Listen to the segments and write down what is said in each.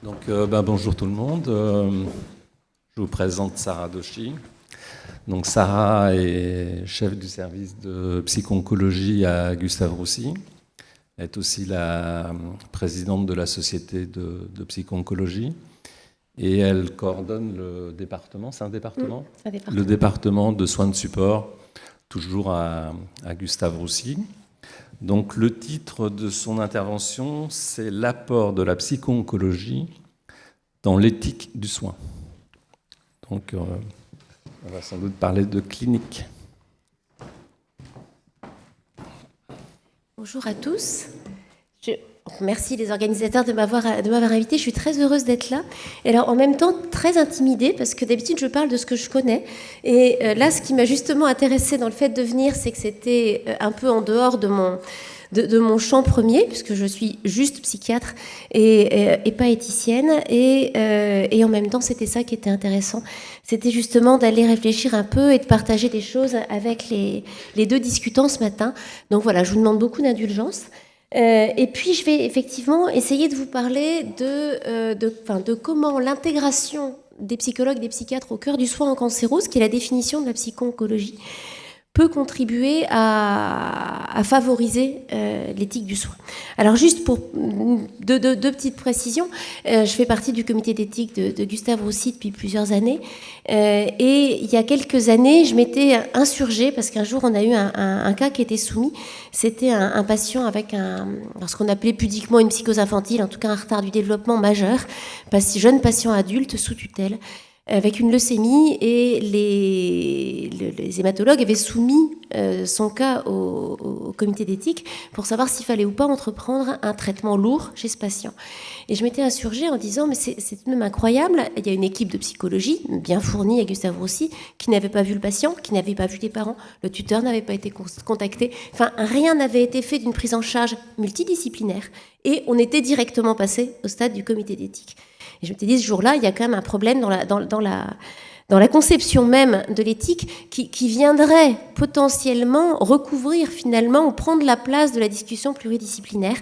Bonjour tout le monde. Je vous présente Sarah Doshi. Donc Sarah est chef du service de psycho-oncologie à Gustave Roussy. Elle est aussi la présidente de la société de psycho-oncologie. Et elle coordonne le département, c'est un département ? C'est un département. Le département de soins de support, toujours à Gustave Roussy. Donc le titre de son intervention, c'est l'apport de la psycho-oncologie dans l'éthique du soin. Donc on va sans doute parler de clinique. Bonjour à tous. Je remercie les organisateurs de m'avoir invité. Je suis très heureuse d'être là. Et alors, en même temps, très intimidée, parce que d'habitude, je parle de ce que je connais. Et là, ce qui m'a justement intéressée dans le fait de venir, c'est que c'était un peu en dehors de mon champ premier, puisque je suis juste psychiatre et pas éthicienne. Et en même temps, c'était ça qui était intéressant. C'était justement d'aller réfléchir un peu et de partager des choses avec les deux discutants ce matin. Donc voilà, je vous demande beaucoup d'indulgence. Et puis, je vais effectivement essayer de vous parler de comment l'intégration des psychologues, des psychiatres au cœur du soin en cancérose, qui est la définition de la psycho-oncologie, peut contribuer à favoriser l'éthique du soin. Alors juste pour deux petites précisions, je fais partie du comité d'éthique de Gustave Roussy depuis plusieurs années, et il y a quelques années, je m'étais insurgée parce qu'un jour on a eu un cas qui était soumis. C'était un patient avec ce qu'on appelait pudiquement une psychose infantile, en tout cas un retard du développement majeur, jeune patient adulte sous tutelle, avec une leucémie, et les hématologues avaient soumis son cas au comité d'éthique pour savoir s'il fallait ou pas entreprendre un traitement lourd chez ce patient. Et je m'étais insurgée en disant, mais c'est tout de même incroyable, il y a une équipe de psychologie bien fournie à Gustave Roussy qui n'avait pas vu le patient, qui n'avait pas vu les parents, le tuteur n'avait pas été contacté, enfin rien n'avait été fait d'une prise en charge multidisciplinaire, et on était directement passé au stade du comité d'éthique. Et je me suis dit, ce jour-là, il y a quand même un problème dans la conception même de l'éthique qui viendrait potentiellement recouvrir finalement ou prendre la place de la discussion pluridisciplinaire.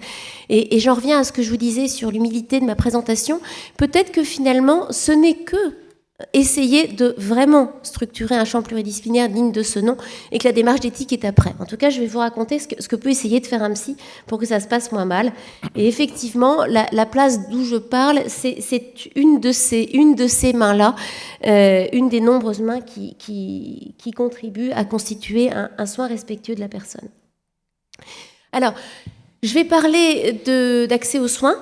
Et j'en reviens à ce que je vous disais sur l'humilité de ma présentation. Peut-être que finalement, ce n'est que essayer de vraiment structurer un champ pluridisciplinaire digne de ce nom, et que la démarche d'éthique est après. En tout cas, je vais vous raconter ce que peut essayer de faire un psy pour que ça se passe moins mal. Et effectivement, la place d'où je parle, c'est une de ces mains-là, une des nombreuses mains qui contribuent à constituer un soin respectueux de la personne. Alors, je vais parler d'accès aux soins,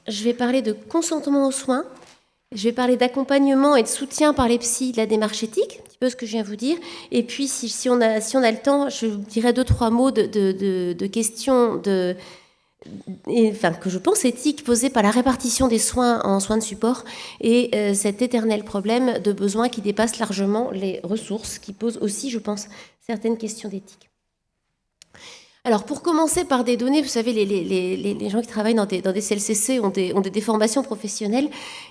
je vais parler de consentement aux soins, je vais parler d'accompagnement et de soutien par les psys de la démarche éthique, un petit peu ce que je viens de vous dire. Et puis, si on a le temps, je vous dirai 2-3 mots de questions que je pense éthiques posées par la répartition des soins en soins de support et cet éternel problème de besoins qui dépasse largement les ressources, qui pose aussi, je pense, certaines questions d'éthique. Alors, pour commencer par des données, vous savez, les gens qui travaillent dans des CLCC ont des formations professionnelles.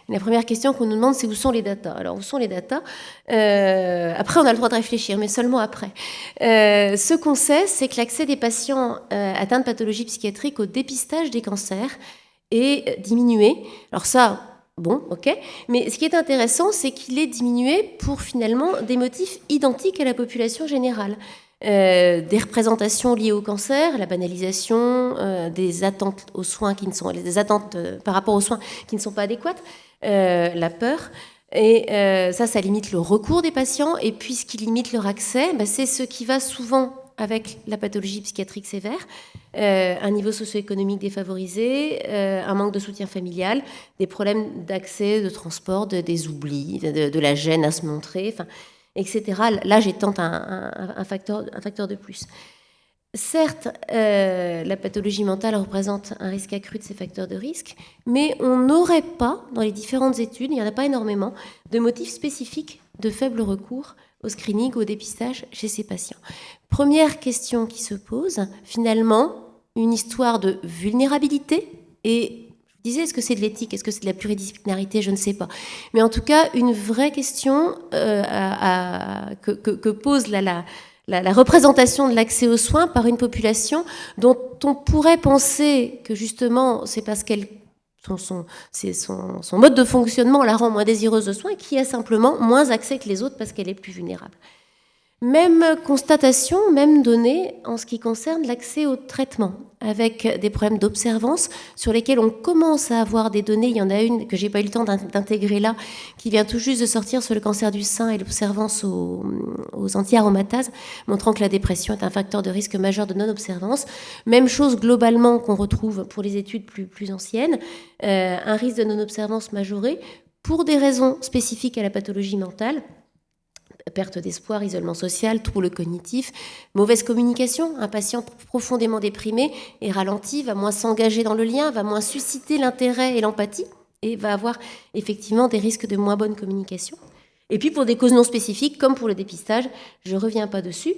La première question qu'on nous demande, c'est où sont les datas. Alors, où sont les datas ? Après, on a le droit de réfléchir, mais seulement après. Ce qu'on sait, c'est que l'accès des patients atteints de pathologies psychiatriques au dépistage des cancers est diminué. Alors ça, bon, ok. Mais ce qui est intéressant, c'est qu'il est diminué pour finalement des motifs identiques à la population générale. Des représentations liées au cancer, la banalisation, des attentes aux soins des attentes par rapport aux soins qui ne sont pas adéquates, la peur, et ça limite le recours des patients. Et puis ce qui limite leur accès, c'est ce qui va souvent avec la pathologie psychiatrique sévère, un niveau socio-économique défavorisé, un manque de soutien familial, des problèmes d'accès, de transport, des oublis, de la gêne à se montrer, etc. L'âge étant un facteur de plus. Certes, la pathologie mentale représente un risque accru de ces facteurs de risque, mais on n'aurait pas, dans les différentes études, il n'y en a pas énormément, de motifs spécifiques de faible recours au screening, au dépistage chez ces patients. Première question qui se pose, finalement, une histoire de vulnérabilité et... Je disais, est-ce que c'est de l'éthique, est-ce que c'est de la pluridisciplinarité, je ne sais pas. Mais en tout cas, une vraie question que pose la représentation de l'accès aux soins par une population dont on pourrait penser que justement, c'est parce qu'elle son mode de fonctionnement la rend moins désireuse de soins et qui a simplement moins accès que les autres parce qu'elle est plus vulnérable. Même constatation, même donnée en ce qui concerne l'accès au traitement, avec des problèmes d'observance sur lesquels on commence à avoir des données. Il y en a une que j'ai pas eu le temps d'intégrer là, qui vient tout juste de sortir sur le cancer du sein et l'observance aux anti-aromatases, montrant que la dépression est un facteur de risque majeur de non-observance. Même chose globalement qu'on retrouve pour les études plus anciennes, un risque de non-observance majoré pour des raisons spécifiques à la pathologie mentale. Perte d'espoir, isolement social, troubles cognitifs, mauvaise communication. Un patient profondément déprimé est ralenti, va moins s'engager dans le lien, va moins susciter l'intérêt et l'empathie et va avoir effectivement des risques de moins bonne communication. Et puis pour des causes non spécifiques, comme pour le dépistage, je ne reviens pas dessus.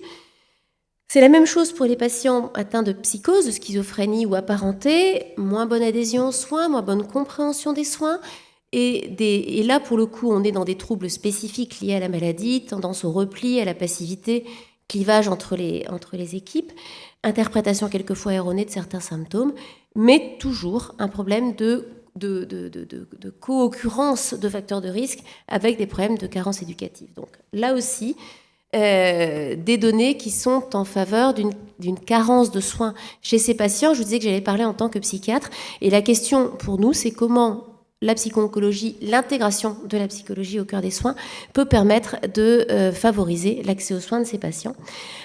C'est la même chose pour les patients atteints de psychose, de schizophrénie ou apparentée, moins bonne adhésion aux soins, moins bonne compréhension des soins. Et là, pour le coup, on est dans des troubles spécifiques liés à la maladie, tendance au repli, à la passivité, clivage entre les équipes, interprétation quelquefois erronée de certains symptômes, mais toujours un problème de co-occurrence de facteurs de risque avec des problèmes de carence éducative. Donc là aussi, des données qui sont en faveur d'une carence de soins chez ces patients. Je vous disais que j'allais parler en tant que psychiatre, et la question pour nous, c'est comment la psycho-oncologie, l'intégration de la psychologie au cœur des soins peut permettre de favoriser l'accès aux soins de ces patients.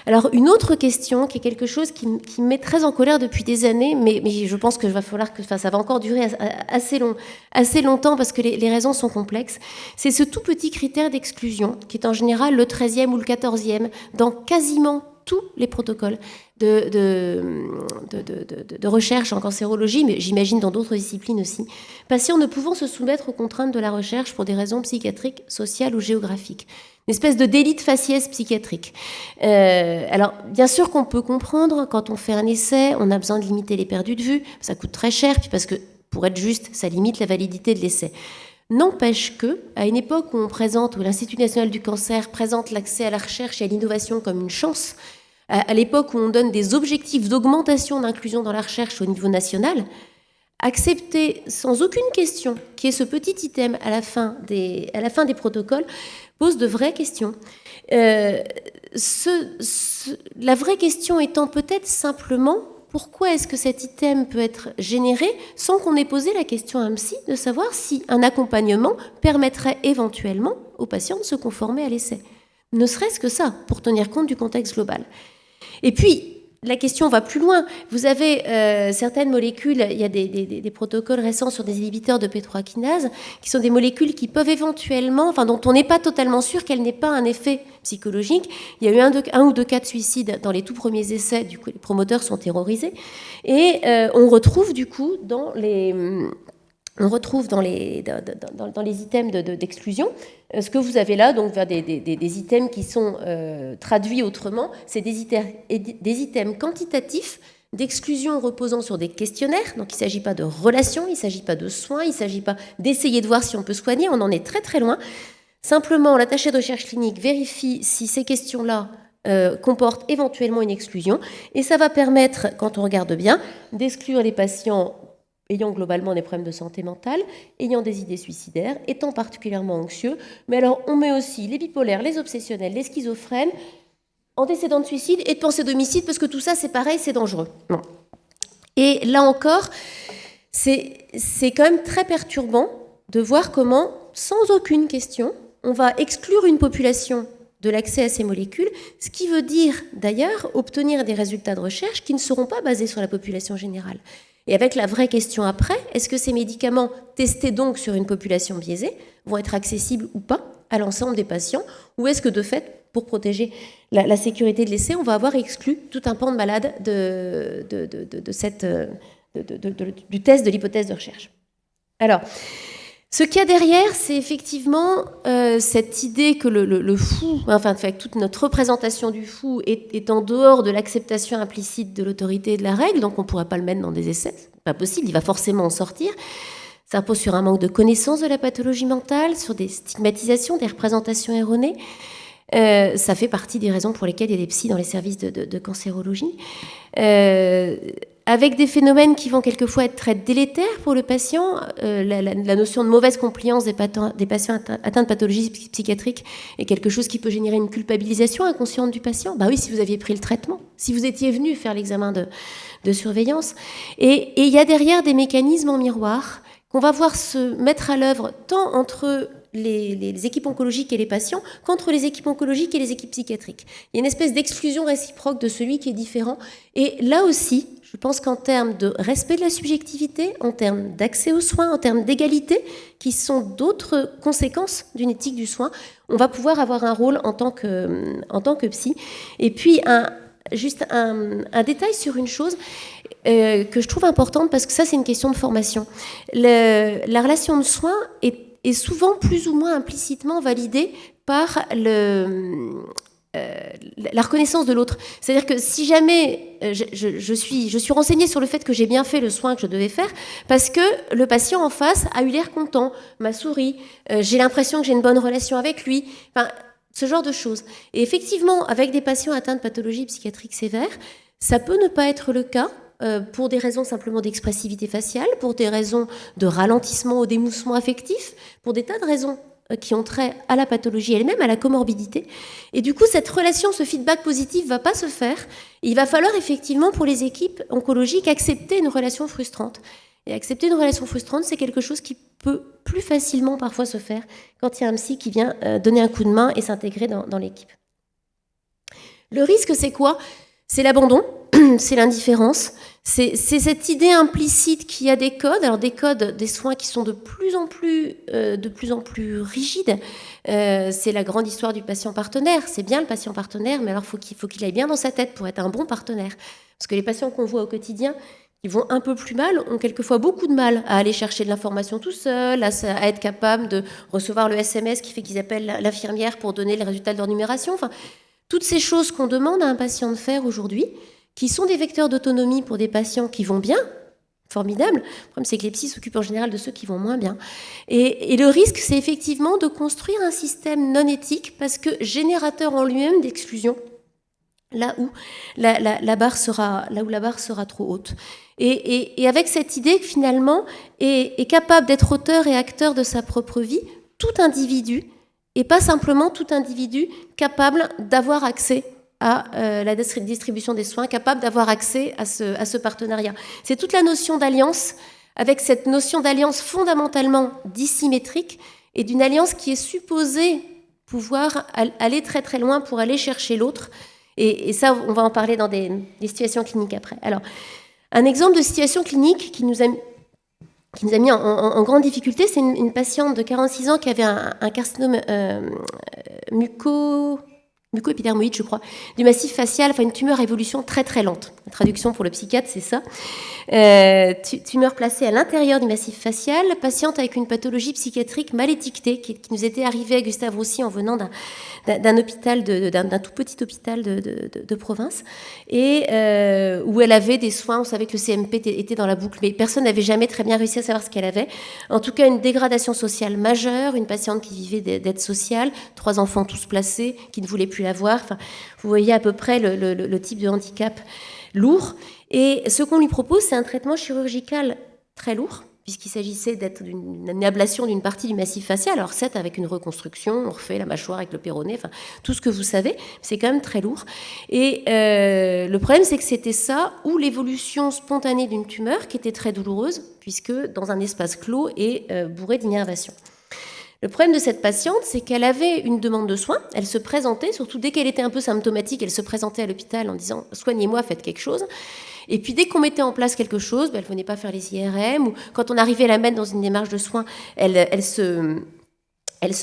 Alors, une autre question qui est quelque chose qui me met très en colère depuis des années, mais je pense que va falloir que ça va encore durer assez longtemps parce que les raisons sont complexes, c'est ce tout petit critère d'exclusion qui est en général le 13e ou le 14e dans quasiment tous les protocoles de recherche en cancérologie, mais j'imagine dans d'autres disciplines aussi, patients ne pouvant se soumettre aux contraintes de la recherche pour des raisons psychiatriques, sociales ou géographiques. Une espèce de délit de faciès psychiatrique. Alors, bien sûr qu'on peut comprendre, quand on fait un essai, on a besoin de limiter les perdus de vue, ça coûte très cher, puis parce que, pour être juste, ça limite la validité de l'essai. N'empêche que, à une époque où on présente, où l'Institut national du cancer présente l'accès à la recherche et à l'innovation comme une chance, à l'époque où on donne des objectifs d'augmentation d'inclusion dans la recherche au niveau national, accepter sans aucune question qu'il y ait ce petit item à la fin des protocoles pose de vraies questions. La vraie question étant peut-être simplement pourquoi est-ce que cet item peut être généré sans qu'on ait posé la question à un psy de savoir si un accompagnement permettrait éventuellement aux patients de se conformer à l'essai. Ne serait-ce que ça, pour tenir compte du contexte global. Et puis, la question va plus loin. Vous avez certaines molécules, il y a des protocoles récents sur des inhibiteurs de P3 kinase, qui sont des molécules qui peuvent éventuellement, enfin dont on n'est pas totalement sûr qu'elles n'aient pas un effet psychologique. Il y a eu un ou deux cas de suicide dans les tout premiers essais, du coup les promoteurs sont terrorisés. Et on retrouve du coup dans les items d'exclusion, ce que vous avez là, donc vers des items qui sont traduits autrement, c'est des items quantitatifs d'exclusion reposant sur des questionnaires. Donc il ne s'agit pas de relations, il ne s'agit pas de soins, il ne s'agit pas d'essayer de voir si on peut soigner, on en est très très loin. Simplement, l'attaché de recherche clinique vérifie si ces questions-là comportent éventuellement une exclusion, et ça va permettre, quand on regarde bien, d'exclure les patients ayant globalement des problèmes de santé mentale, ayant des idées suicidaires, étant particulièrement anxieux. Mais alors, on met aussi les bipolaires, les obsessionnels, les schizophrènes, antécédents de suicide et de pensée d'homicide, parce que tout ça, c'est pareil, c'est dangereux. Non. Et là encore, c'est quand même très perturbant de voir comment, sans aucune question, on va exclure une population de l'accès à ces molécules, ce qui veut dire, d'ailleurs, obtenir des résultats de recherche qui ne seront pas basés sur la population générale. Et avec la vraie question après, est-ce que ces médicaments testés donc sur une population biaisée vont être accessibles ou pas à l'ensemble des patients, ou est-ce que de fait, pour protéger la sécurité de l'essai, on va avoir exclu tout un pan de malades du test de l'hypothèse de recherche. Alors, ce qu'il y a derrière, c'est effectivement cette idée que le fou, enfin toute notre représentation du fou est en dehors de l'acceptation implicite de l'autorité et de la règle, donc on ne pourra pas le mettre dans des essais, c'est pas possible, il va forcément en sortir. Ça repose sur un manque de connaissance de la pathologie mentale, sur des stigmatisations, des représentations erronées. Ça fait partie des raisons pour lesquelles il y a des psys dans les services de cancérologie. avec des phénomènes qui vont quelquefois être très délétères pour le patient. La notion de mauvaise compliance des patients atteints de pathologies psychiatriques est quelque chose qui peut générer une culpabilisation inconsciente du patient. Bah oui, si vous aviez pris le traitement, si vous étiez venu faire l'examen de surveillance. Et il y a derrière des mécanismes en miroir qu'on va voir se mettre à l'œuvre tant entre les équipes oncologiques et les patients qu'entre les équipes oncologiques et les équipes psychiatriques. Il y a une espèce d'exclusion réciproque de celui qui est différent. Et là aussi, je pense qu'en termes de respect de la subjectivité, en termes d'accès aux soins, en termes d'égalité, qui sont d'autres conséquences d'une éthique du soin, on va pouvoir avoir un rôle en tant que psy. Et puis, juste un détail sur une chose que je trouve importante, parce que ça, c'est une question de formation. La relation de soins est souvent plus ou moins implicitement validée par la reconnaissance de l'autre. C'est-à-dire que si jamais je suis renseignée sur le fait que j'ai bien fait le soin que je devais faire, parce que le patient en face a eu l'air content, m'a souri, j'ai l'impression que j'ai une bonne relation avec lui, enfin, ce genre de choses. Et effectivement, avec des patients atteints de pathologies psychiatriques sévères, ça peut ne pas être le cas, pour des raisons simplement d'expressivité faciale, pour des raisons de ralentissement ou d'émoussement affectif, pour des tas de raisons qui ont trait à la pathologie elle-même, à la comorbidité. Et du coup, cette relation, ce feedback positif ne va pas se faire. Il va falloir effectivement, pour les équipes oncologiques, accepter une relation frustrante. Et accepter une relation frustrante, c'est quelque chose qui peut plus facilement parfois se faire quand il y a un psy qui vient donner un coup de main et s'intégrer dans l'équipe. Le risque, c'est quoi ? C'est l'abandon, c'est l'indifférence, c'est cette idée implicite qu'il y a des codes, alors des codes des soins qui sont de plus en plus rigides. C'est la grande histoire du patient partenaire. C'est bien le patient partenaire, mais alors faut qu'il aille bien dans sa tête pour être un bon partenaire. Parce que les patients qu'on voit au quotidien, qui vont un peu plus mal, ont quelquefois beaucoup de mal à aller chercher de l'information tout seul, à être capable de recevoir le SMS qui fait qu'ils appellent l'infirmière pour donner les résultats de leur numération. Enfin, toutes ces choses qu'on demande à un patient de faire aujourd'hui, qui sont des vecteurs d'autonomie pour des patients qui vont bien, formidable. Le problème, c'est que les psys s'occupent en général de ceux qui vont moins bien. Et le risque, c'est effectivement de construire un système non éthique, parce que générateur en lui-même d'exclusion, là où la barre sera trop haute. Et avec cette idée que finalement est capable d'être auteur et acteur de sa propre vie, tout individu, et pas simplement tout individu capable d'avoir accès à la distribution des soins, capable d'avoir accès à ce partenariat. C'est toute la notion d'alliance, avec cette notion d'alliance fondamentalement dissymétrique, et d'une alliance qui est supposée pouvoir aller très très loin pour aller chercher l'autre. Et ça, on va en parler dans des situations cliniques après. Alors, un exemple de situation clinique qui nous a mis en grande difficulté, c'est une patiente de 46 ans qui avait un carcinome muco-épidermoïde, je crois, du massif facial, enfin une tumeur à évolution très très lente. La traduction pour le psychiatre, c'est ça. Tumeur placée à l'intérieur du massif facial, patiente avec une pathologie psychiatrique mal étiquetée qui nous était arrivée à Gustave Roussy en venant d'un hôpital, d'un tout petit hôpital de province, et où elle avait des soins. On savait que le CMP était dans la boucle, mais personne n'avait jamais très bien réussi à savoir ce qu'elle avait. En tout cas, une dégradation sociale majeure, une patiente qui vivait d'aide sociale, 3 enfants tous placés, qui ne voulaient plus la voir. Enfin, vous voyez à peu près le type de handicap lourd. Et ce qu'on lui propose, c'est un traitement chirurgical très lourd, puisqu'il s'agissait d'une ablation d'une partie du massif facial. Alors certes, avec une reconstruction, on refait la mâchoire avec le péroné, enfin tout ce que vous savez, c'est quand même très lourd. Et le problème, c'est que c'était ça, ou l'évolution spontanée d'une tumeur qui était très douloureuse, puisque dans un espace clos et bourré d'innervation. Le problème de cette patiente, c'est qu'elle avait une demande de soins. Elle se présentait, surtout dès qu'elle était un peu symptomatique, elle se présentait à l'hôpital en disant « soignez-moi, faites quelque chose ». Et puis dès qu'on mettait en place quelque chose, elle ne venait pas faire les IRM, ou quand on arrivait à la mettre dans une démarche de soins, elle se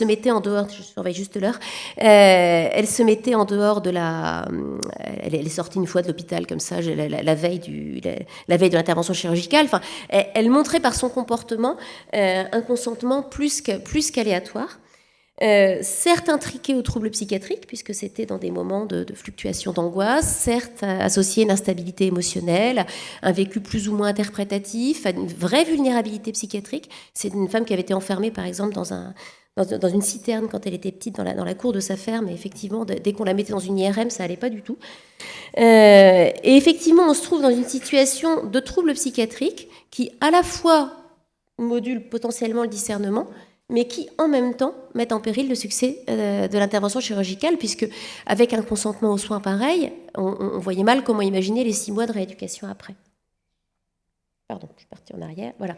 mettait en dehors, je surveille juste l'heure, elle se mettait en dehors de elle est sortie une fois de l'hôpital comme ça, la veille de l'intervention chirurgicale. Enfin, elle montrait par son comportement un consentement plus qu'aléatoire. certes intriqué aux troubles psychiatriques, puisque c'était dans des moments de fluctuation d'angoisse, certes associé à une instabilité émotionnelle, un vécu plus ou moins interprétatif, à une vraie vulnérabilité psychiatrique. C'est une femme qui avait été enfermée, par exemple, dans une citerne quand elle était petite, dans la cour de sa ferme, et effectivement, dès qu'on la mettait dans une IRM, ça allait pas du tout. Et effectivement, on se trouve dans une situation de troubles psychiatriques qui, à la fois, module potentiellement le discernement, mais qui, en même temps, mettent en péril le succès de l'intervention chirurgicale, puisque, avec un consentement aux soins pareil, on voyait mal comment imaginer les 6 mois de rééducation après. Pardon, je suis partie en arrière. Voilà.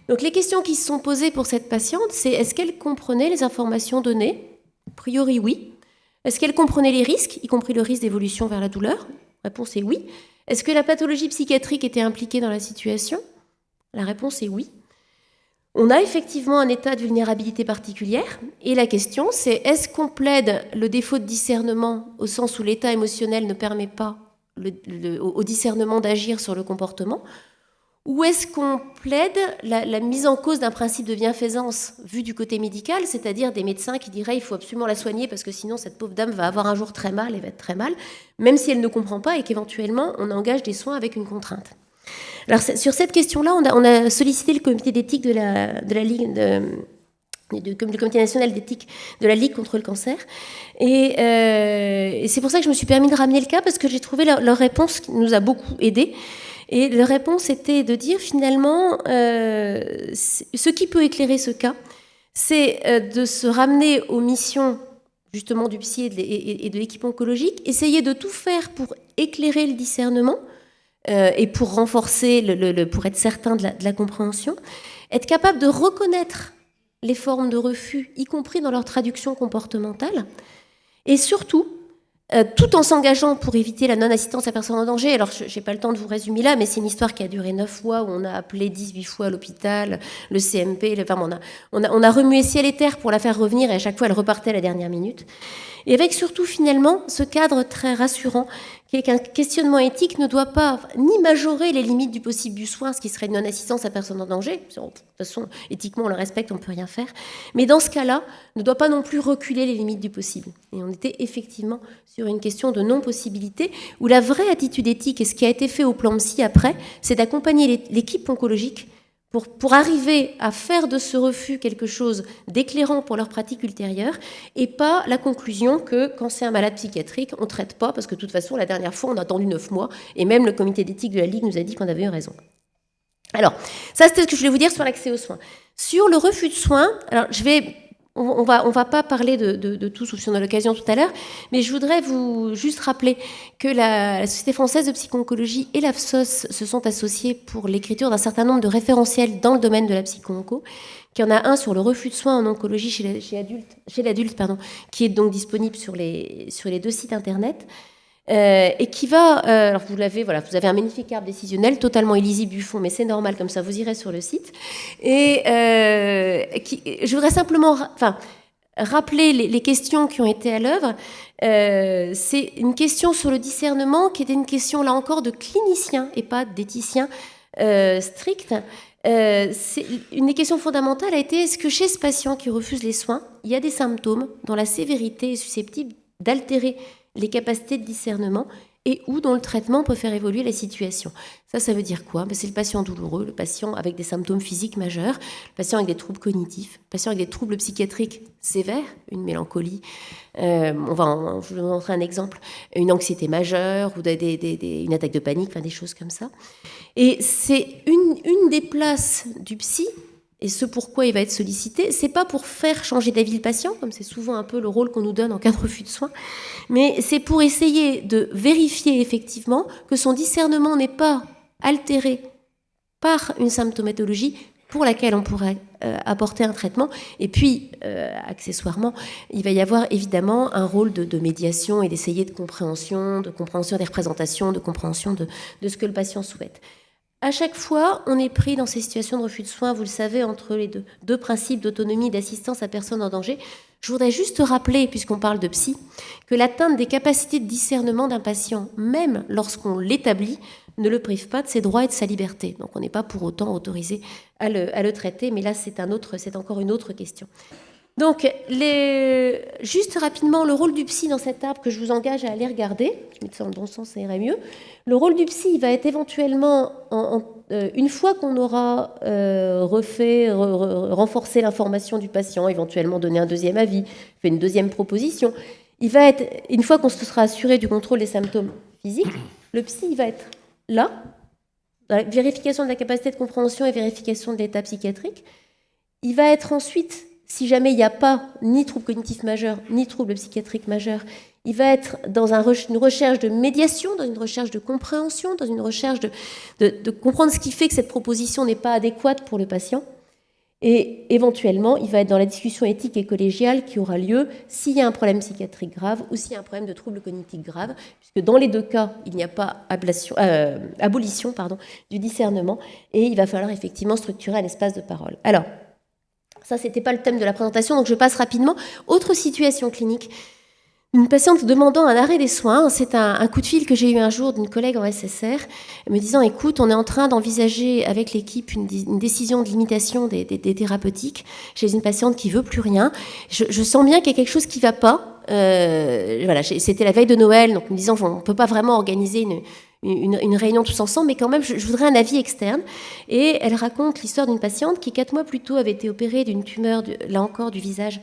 Donc, les questions qui se sont posées pour cette patiente, c'est est-ce qu'elle comprenait les informations données ? A priori, oui. Est-ce qu'elle comprenait les risques, y compris le risque d'évolution vers la douleur ? La réponse est oui. Est-ce que la pathologie psychiatrique était impliquée dans la situation ? La réponse est oui. On a effectivement un état de vulnérabilité particulière, et la question c'est est-ce qu'on plaide le défaut de discernement au sens où l'état émotionnel ne permet pas au discernement d'agir sur le comportement, ou est-ce qu'on plaide la mise en cause d'un principe de bienfaisance vu du côté médical, c'est-à-dire des médecins qui diraient il faut absolument la soigner parce que sinon cette pauvre dame va avoir un jour très mal et va être très mal, même si elle ne comprend pas et qu'éventuellement on engage des soins avec une contrainte. Alors, sur cette question-là, on a sollicité le comité d'éthique de la Ligue, le comité national d'éthique de la Ligue contre le cancer. Et c'est pour ça que je me suis permis de ramener le cas, parce que j'ai trouvé leur réponse qui nous a beaucoup aidés. Et leur réponse était de dire, finalement, ce qui peut éclairer ce cas, c'est de se ramener aux missions justement du psy et de l'équipe oncologique, essayer de tout faire pour éclairer le discernement, et pour renforcer, pour être certain de la compréhension, être capable de reconnaître les formes de refus, y compris dans leur traduction comportementale, et surtout, tout en s'engageant pour éviter la non-assistance à personne en danger. Alors, je n'ai pas le temps de vous résumer là, mais c'est une histoire qui a duré 9 fois, où on a appelé 18 fois à l'hôpital, le CMP, on a remué ciel et terre pour la faire revenir, et à chaque fois, elle repartait à la dernière minute. Et avec surtout, finalement, ce cadre très rassurant, qui est qu'un questionnement éthique ne doit pas ni majorer les limites du possible du soin, ce qui serait une non-assistance à personne en danger. De toute façon, éthiquement, on le respecte, on ne peut rien faire. Mais dans ce cas-là, ne doit pas non plus reculer les limites du possible. Et on était effectivement sur une question de non-possibilité, où la vraie attitude éthique, et ce qui a été fait au plan psy après, c'est d'accompagner l'équipe oncologique pour arriver à faire de ce refus quelque chose d'éclairant pour leur pratique ultérieure, et pas la conclusion que quand c'est un malade psychiatrique, on ne traite pas, parce que de toute façon, la dernière fois, on a attendu 9 mois, et même le comité d'éthique de la Ligue nous a dit qu'on avait eu raison. Alors, ça c'était ce que je voulais vous dire sur l'accès aux soins. Sur le refus de soins, alors on va pas parler de tout, sauf si on a l'occasion tout à l'heure, mais je voudrais vous juste rappeler que la Société française de psycho-oncologie et l'AFSOS se sont associés pour l'écriture d'un certain nombre de référentiels dans le domaine de la psycho-onco, qu'il y en a un sur le refus de soins en oncologie chez l'adulte, qui est donc disponible sur les 2 sites internet, et qui va, alors vous avez un magnifique arbre décisionnel totalement illisible du fond, mais c'est normal, comme ça vous irez sur le site. Et je voudrais simplement rappeler les questions qui ont été à l'œuvre. C'est une question sur le discernement qui était une question là encore de clinicien et pas d'éthicien strict. Une des questions fondamentales a été est-ce que chez ce patient qui refuse les soins, il y a des symptômes dont la sévérité est susceptible d'altérer les capacités de discernement et où dont le traitement peut faire évoluer la situation. Ça veut dire quoi ? C'est le patient douloureux, le patient avec des symptômes physiques majeurs, le patient avec des troubles cognitifs, le patient avec des troubles psychiatriques sévères, une mélancolie, je vais vous montrer un exemple, une anxiété majeure ou une attaque de panique, des choses comme ça. Et c'est une des places du psy, et ce pourquoi il va être sollicité, c'est pas pour faire changer d'avis le patient, comme c'est souvent un peu le rôle qu'on nous donne en cas de refus de soins, mais c'est pour essayer de vérifier effectivement que son discernement n'est pas altéré par une symptomatologie pour laquelle on pourrait apporter un traitement. Et puis, accessoirement, il va y avoir évidemment un rôle de médiation et d'essayer de compréhension des représentations, de compréhension de ce que le patient souhaite. À chaque fois, on est pris dans ces situations de refus de soins, vous le savez, entre les deux principes d'autonomie et d'assistance à personne en danger. Je voudrais juste rappeler, puisqu'on parle de psy, que l'atteinte des capacités de discernement d'un patient, même lorsqu'on l'établit, ne le prive pas de ses droits et de sa liberté. Donc on n'est pas pour autant autorisé à le traiter, mais là c'est encore une autre question. Donc, juste rapidement, le rôle du psy dans cet arbre que je vous engage à aller regarder, je mets ça dans le bon sens, ça irait mieux. Le rôle du psy, il va être éventuellement, une fois qu'on aura renforcé l'information du patient, éventuellement donné un deuxième avis, fait une deuxième proposition, il va être, une fois qu'on se sera assuré du contrôle des symptômes physiques, le psy, il va être là, dans la vérification de la capacité de compréhension et vérification de l'état psychiatrique. Il va être ensuite, si jamais il n'y a pas ni trouble cognitif majeur, ni trouble psychiatrique majeur, il va être dans une recherche de médiation, dans une recherche de compréhension, dans une recherche de comprendre ce qui fait que cette proposition n'est pas adéquate pour le patient. Et éventuellement, il va être dans la discussion éthique et collégiale qui aura lieu s'il y a un problème psychiatrique grave ou s'il y a un problème de trouble cognitif grave, puisque dans les deux cas, il n'y a pas abolition du discernement, et il va falloir effectivement structurer un espace de parole. Alors, ça, ce n'était pas le thème de la présentation, donc je passe rapidement. Autre situation clinique. Une patiente demandant un arrêt des soins, c'est un coup de fil que j'ai eu un jour d'une collègue en SSR, me disant, écoute, on est en train d'envisager avec l'équipe une décision de limitation des thérapeutiques chez une patiente qui veut plus rien. Je sens bien qu'il y a quelque chose qui ne va pas. Voilà, c'était la veille de Noël, donc me disant, on ne peut pas vraiment organiser une réunion tous ensemble, mais quand même, je voudrais un avis externe. Et elle raconte l'histoire d'une patiente qui, 4 mois plus tôt, avait été opérée d'une tumeur, là encore, du visage,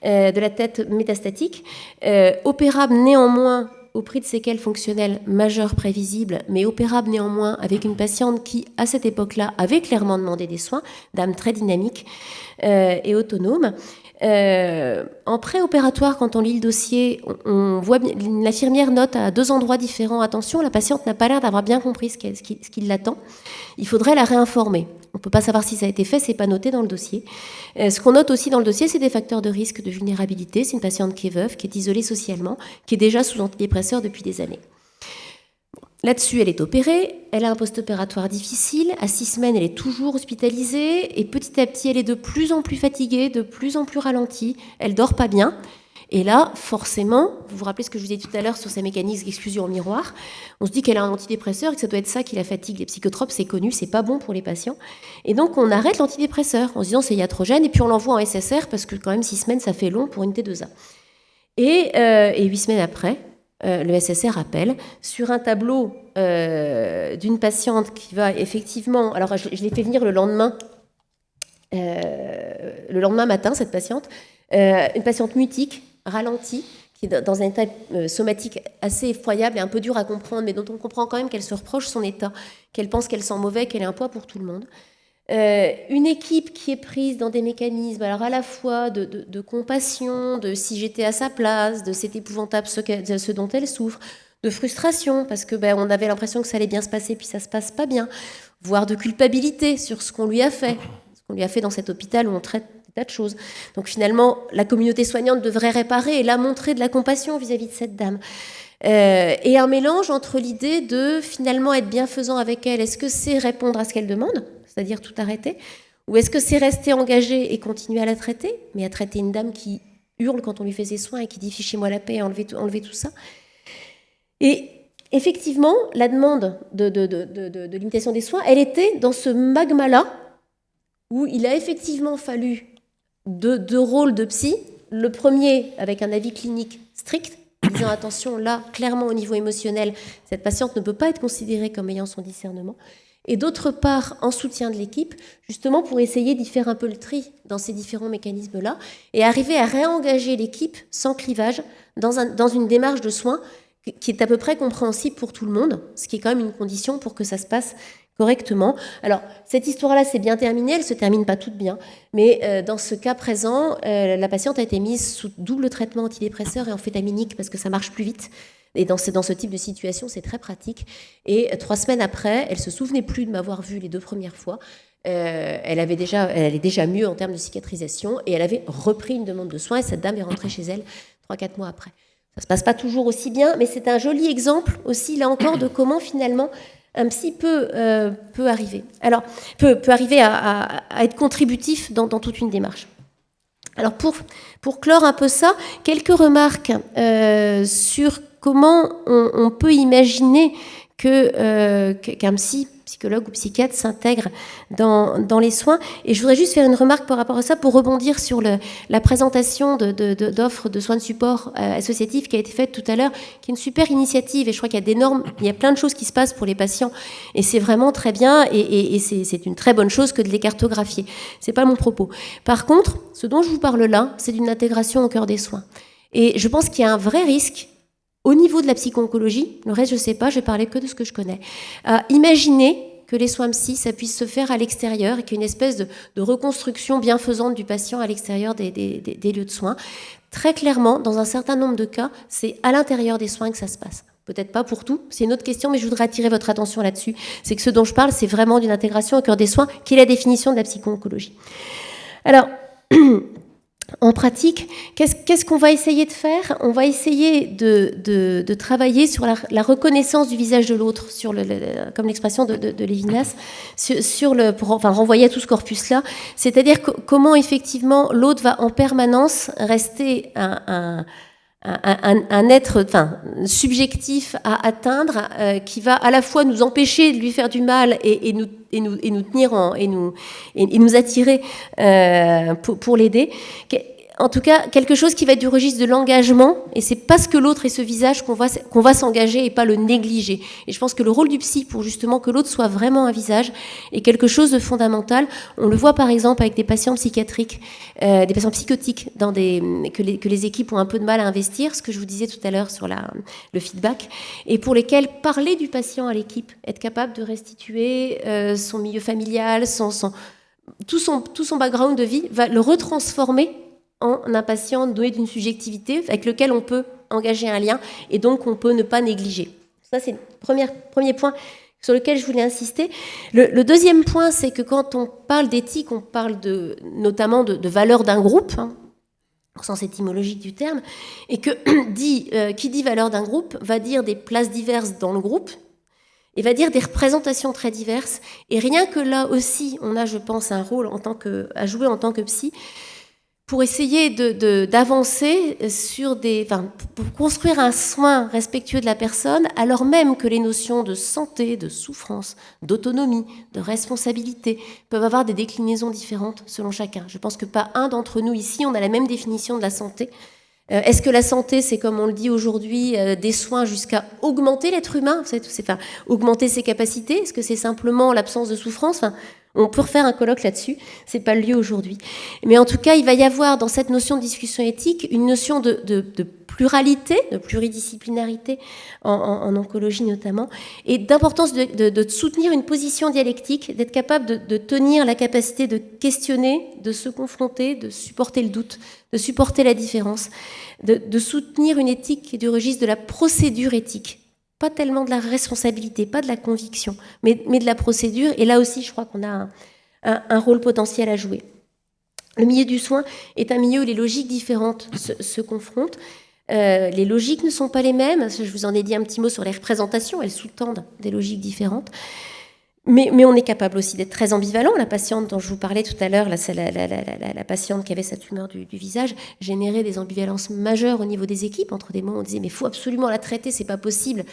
de la tête métastatique, opérable néanmoins au prix de séquelles fonctionnelles majeures prévisibles, mais opérable néanmoins avec une patiente qui, à cette époque-là, avait clairement demandé des soins, dame très dynamique et autonome. En préopératoire, quand on lit le dossier, on voit l'infirmière note à 2 endroits différents, attention, la patiente n'a pas l'air d'avoir bien compris ce qui l'attend. Il faudrait la réinformer. On ne peut pas savoir si ça a été fait, c'est pas noté dans le dossier. Ce qu'on note aussi dans le dossier, c'est des facteurs de risque de vulnérabilité. C'est une patiente qui est veuve, qui est isolée socialement, qui est déjà sous antidépresseurs depuis des années. Là-dessus, elle est opérée, elle a un post-opératoire difficile, à 6 semaines, elle est toujours hospitalisée, et petit à petit, elle est de plus en plus fatiguée, de plus en plus ralentie, elle dort pas bien. Et là, forcément, vous vous rappelez ce que je vous ai dit tout à l'heure sur ces mécanismes d'exclusion au miroir, on se dit qu'elle a un antidépresseur et que ça doit être ça qui la fatigue. Les psychotropes, c'est connu, c'est pas bon pour les patients. Et donc, on arrête l'antidépresseur en se disant c'est iatrogène, et puis on l'envoie en SSR parce que quand même 6 semaines, ça fait long pour une T2A. Et 8 semaines après, le SSR appelle sur un tableau d'une patiente qui va effectivement... Alors, je l'ai fait venir le lendemain matin, cette patiente. Une patiente mutique, ralentie, qui est dans un état somatique assez effroyable et un peu dur à comprendre, mais dont on comprend quand même qu'elle se reproche son état, qu'elle pense qu'elle sent mauvais, qu'elle est un poids pour tout le monde. Une équipe qui est prise dans des mécanismes, alors à la fois de compassion, de si j'étais à sa place, de c'est épouvantable ce dont elle souffre, de frustration, parce que on avait l'impression que ça allait bien se passer, puis ça se passe pas bien, voire de culpabilité sur ce qu'on lui a fait dans cet hôpital où on traite des tas de choses. Donc finalement, la communauté soignante devrait réparer et là montrer de la compassion vis-à-vis de cette dame. Et un mélange entre l'idée de finalement être bienfaisant avec elle. Est-ce que c'est répondre à ce qu'elle demande, c'est-à-dire tout arrêter, ou est-ce que c'est rester engagé et continuer à la traiter, mais à traiter une dame qui hurle quand on lui fait ses soins et qui dit « fichez-moi la paix, enlevez tout ça ». Et effectivement, la demande de limitation des soins, elle était dans ce magma-là, où il a effectivement fallu deux rôles de psy. Le premier, avec un avis clinique strict, disant attention, là, clairement au niveau émotionnel, cette patiente ne peut pas être considérée comme ayant son discernement. Et d'autre part, en soutien de l'équipe, justement pour essayer d'y faire un peu le tri dans ces différents mécanismes-là et arriver à réengager l'équipe sans clivage dans une démarche de soins qui est à peu près compréhensible pour tout le monde, ce qui est quand même une condition pour que ça se passe correctement. Alors, cette histoire-là, c'est bien terminé, elle ne se termine pas toute bien, mais dans ce cas présent, la patiente a été mise sous double traitement antidépresseur et amphétaminique parce que ça marche plus vite. Et dans ce type de situation, c'est très pratique. Et 3 semaines après, elle ne se souvenait plus de m'avoir vue les 2 premières fois. Elle est déjà mieux en termes de cicatrisation et elle avait repris une demande de soins et cette dame est rentrée chez elle 3-4 mois après. Ça ne se passe pas toujours aussi bien, mais c'est un joli exemple aussi, là encore, de comment finalement un psy peut arriver. Alors, peut arriver à être contributif dans toute une démarche. Alors, pour clore un peu ça, quelques remarques sur comment on peut imaginer qu'un psychologue ou psychiatre s'intègre dans les soins. Et je voudrais juste faire une remarque par rapport à ça pour rebondir sur la présentation d'offres de soins de support associatifs qui a été faite tout à l'heure, qui est une super initiative. Et je crois qu'il y a plein de choses qui se passent pour les patients. Et c'est vraiment très bien. Et c'est une très bonne chose que de les cartographier. C'est pas mon propos. Par contre, ce dont je vous parle là, c'est d'une intégration au cœur des soins. Et je pense qu'il y a un vrai risque au niveau de la psycho-oncologie, le reste je ne sais pas, je vais parler que de ce que je connais. Imaginez que les soins psy, ça puisse se faire à l'extérieur et qu'il y ait une espèce de reconstruction bienfaisante du patient à l'extérieur des lieux de soins. Très clairement, dans un certain nombre de cas, c'est à l'intérieur des soins que ça se passe. Peut-être pas pour tout, c'est une autre question, mais je voudrais attirer votre attention là-dessus. C'est que ce dont je parle, c'est vraiment d'une intégration au cœur des soins, qui est la définition de la psycho-oncologie. Alors, en pratique, qu'est-ce qu'on va essayer de faire ? On va essayer de travailler sur la reconnaissance du visage de l'autre, comme l'expression de Lévinas, pour renvoyer à tout ce corpus-là. C'est-à-dire comment effectivement l'autre va en permanence rester un être subjectif à atteindre, qui va à la fois nous empêcher de lui faire du mal et nous tenir et nous attirer pour l'aider. En tout cas, quelque chose qui va être du registre de l'engagement, et c'est parce que l'autre est ce visage qu'on va s'engager et pas le négliger. Et je pense que le rôle du psy, pour justement que l'autre soit vraiment un visage, est quelque chose de fondamental. On le voit par exemple avec des patients psychiatriques, des patients psychotiques, que les équipes ont un peu de mal à investir, ce que je vous disais tout à l'heure sur le feedback, et pour lesquels parler du patient à l'équipe, être capable de restituer son milieu familial, tout son background de vie, va le retransformer en un patient doué d'une subjectivité avec lequel on peut engager un lien et donc on peut ne pas négliger. Ça, c'est le premier point sur lequel je voulais insister. Le deuxième point, c'est que quand on parle d'éthique, on parle notamment de valeurs d'un groupe, au sens étymologique du terme, et que qui dit valeur d'un groupe va dire des places diverses dans le groupe, et va dire des représentations très diverses. Et rien que là aussi, on a, je pense, un rôle à jouer en tant que psy, pour essayer d'avancer pour construire un soin respectueux de la personne, alors même que les notions de santé, de souffrance, d'autonomie, de responsabilité peuvent avoir des déclinaisons différentes selon chacun. Je pense que pas un d'entre nous ici, on a la même définition de la santé. Est-ce que la santé, c'est comme on le dit aujourd'hui, des soins jusqu'à augmenter l'être humain, augmenter ses capacités? Est-ce que c'est simplement l'absence de souffrance? On peut refaire un colloque là-dessus, c'est pas le lieu aujourd'hui. Mais en tout cas, il va y avoir dans cette notion de discussion éthique une notion de pluralité, de pluridisciplinarité en oncologie notamment, et d'importance de soutenir une position dialectique, d'être capable de tenir la capacité de questionner, de se confronter, de supporter le doute, de supporter la différence, de soutenir une éthique qui est du registre de la procédure éthique. Pas tellement de la responsabilité, pas de la conviction, mais de la procédure. Et là aussi, je crois qu'on a un rôle potentiel à jouer. Le milieu du soin est un milieu où les logiques différentes se confrontent. Les logiques ne sont pas les mêmes. Je vous en ai dit un petit mot sur les représentations. Elles sous-tendent des logiques différentes. Mais on est capable aussi d'être très ambivalent. La patiente dont je vous parlais tout à l'heure, la patiente qui avait cette tumeur du visage, générait des ambivalences majeures au niveau des équipes. Entre des moments, on disait mais il faut absolument la traiter, c'est pas possible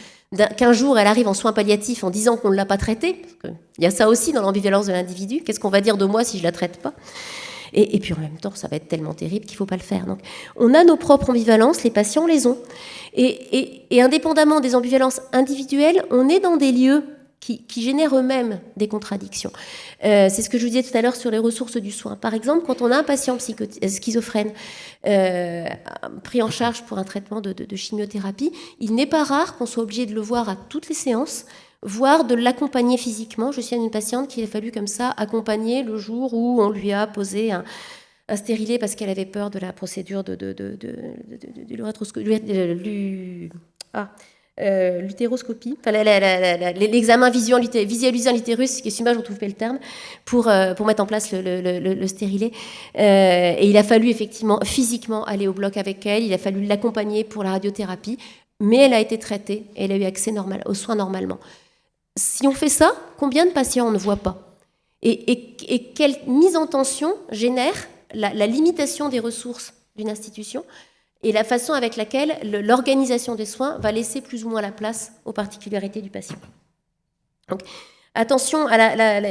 qu'un jour elle arrive en soins palliatifs en disant qu'on ne l'a pas traitée. Il y a ça aussi dans l'ambivalence de l'individu. Qu'est-ce qu'on va dire de moi si je la traite pas ? Et puis en même temps, ça va être tellement terrible qu'il ne faut pas le faire. Donc, on a nos propres ambivalences, les patients les ont. Et indépendamment des ambivalences individuelles, on est dans des lieux qui génèrent eux-mêmes des contradictions. C'est ce que je vous disais tout à l'heure sur les ressources du soin. Par exemple, quand on a un patient schizophrène pris en charge pour un traitement de chimiothérapie, il n'est pas rare qu'on soit obligé de le voir à toutes les séances, voire de l'accompagner physiquement. Je suis une patiente qu'il a fallu comme ça accompagner le jour où on lui a posé un stérilet parce qu'elle avait peur de la procédure l'utéroscopie, l'examen visualisant l'utérus, qui est je ne trouve pas le terme, pour mettre en place le stérilet. Et il a fallu effectivement physiquement aller au bloc avec elle, il a fallu l'accompagner pour la radiothérapie, mais elle a été traitée et elle a eu accès aux soins normalement. Si on fait ça, combien de patients on ne voit pas ? Et quelle mise en tension génère la limitation des ressources d'une institution et la façon avec laquelle l'organisation des soins va laisser plus ou moins la place aux particularités du patient. Donc, attention,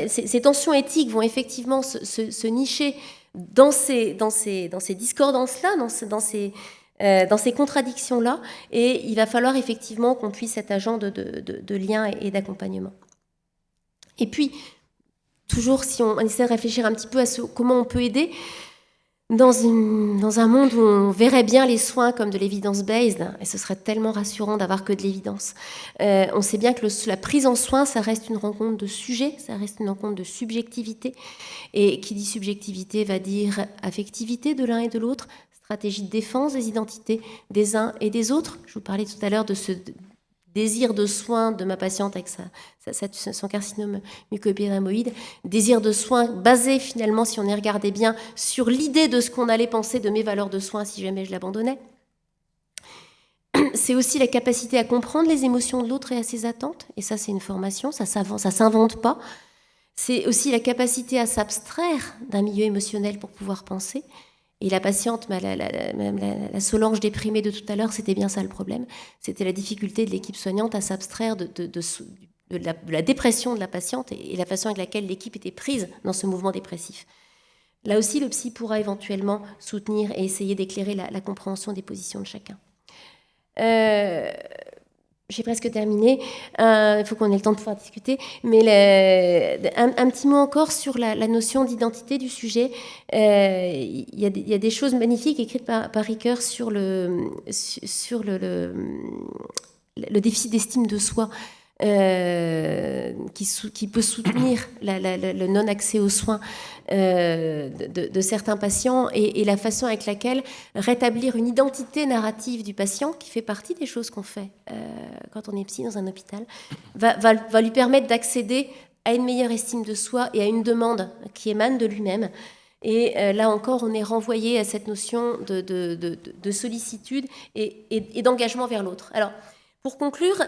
ces tensions éthiques vont effectivement se nicher dans ces discordances-là, dans ces contradictions-là, et il va falloir effectivement qu'on puisse être agent de lien et d'accompagnement. Et puis, toujours, si on essaie de réfléchir un petit peu à comment on peut aider, dans un monde où on verrait bien les soins comme de l'évidence-based, et ce serait tellement rassurant d'avoir que de l'évidence, on sait bien que la prise en soin, ça reste une rencontre de sujets, ça reste une rencontre de subjectivité, et qui dit subjectivité va dire affectivité de l'un et de l'autre, stratégie de défense des identités des uns et des autres. Je vous parlais tout à l'heure de ce désir de soin de ma patiente avec son carcinome mucoépidermoïde, désir de soin basé finalement, si on y regardait bien, sur l'idée de ce qu'on allait penser de mes valeurs de soin si jamais je l'abandonnais. C'est aussi la capacité à comprendre les émotions de l'autre et à ses attentes, et ça c'est une formation, ça s'invente pas. C'est aussi la capacité à s'abstraire d'un milieu émotionnel pour pouvoir penser. Et la patiente, la Solange déprimée de tout à l'heure, c'était bien ça le problème. C'était la difficulté de l'équipe soignante à s'abstraire de la dépression de la patiente et la façon avec laquelle l'équipe était prise dans ce mouvement dépressif. Là aussi, le psy pourra éventuellement soutenir et essayer d'éclairer la compréhension des positions de chacun. J'ai presque terminé, il faut qu'on ait le temps de pouvoir discuter, mais un petit mot encore sur la notion d'identité du sujet. Il y a des choses magnifiques écrites par Ricoeur sur le déficit d'estime de soi qui peut soutenir le non-accès aux soins de certains patients et la façon avec laquelle rétablir une identité narrative du patient, qui fait partie des choses qu'on fait quand on est psy dans un hôpital, va lui permettre d'accéder à une meilleure estime de soi et à une demande qui émane de lui-même. Et là encore, on est renvoyé à cette notion de sollicitude et d'engagement vers l'autre. Alors, pour conclure,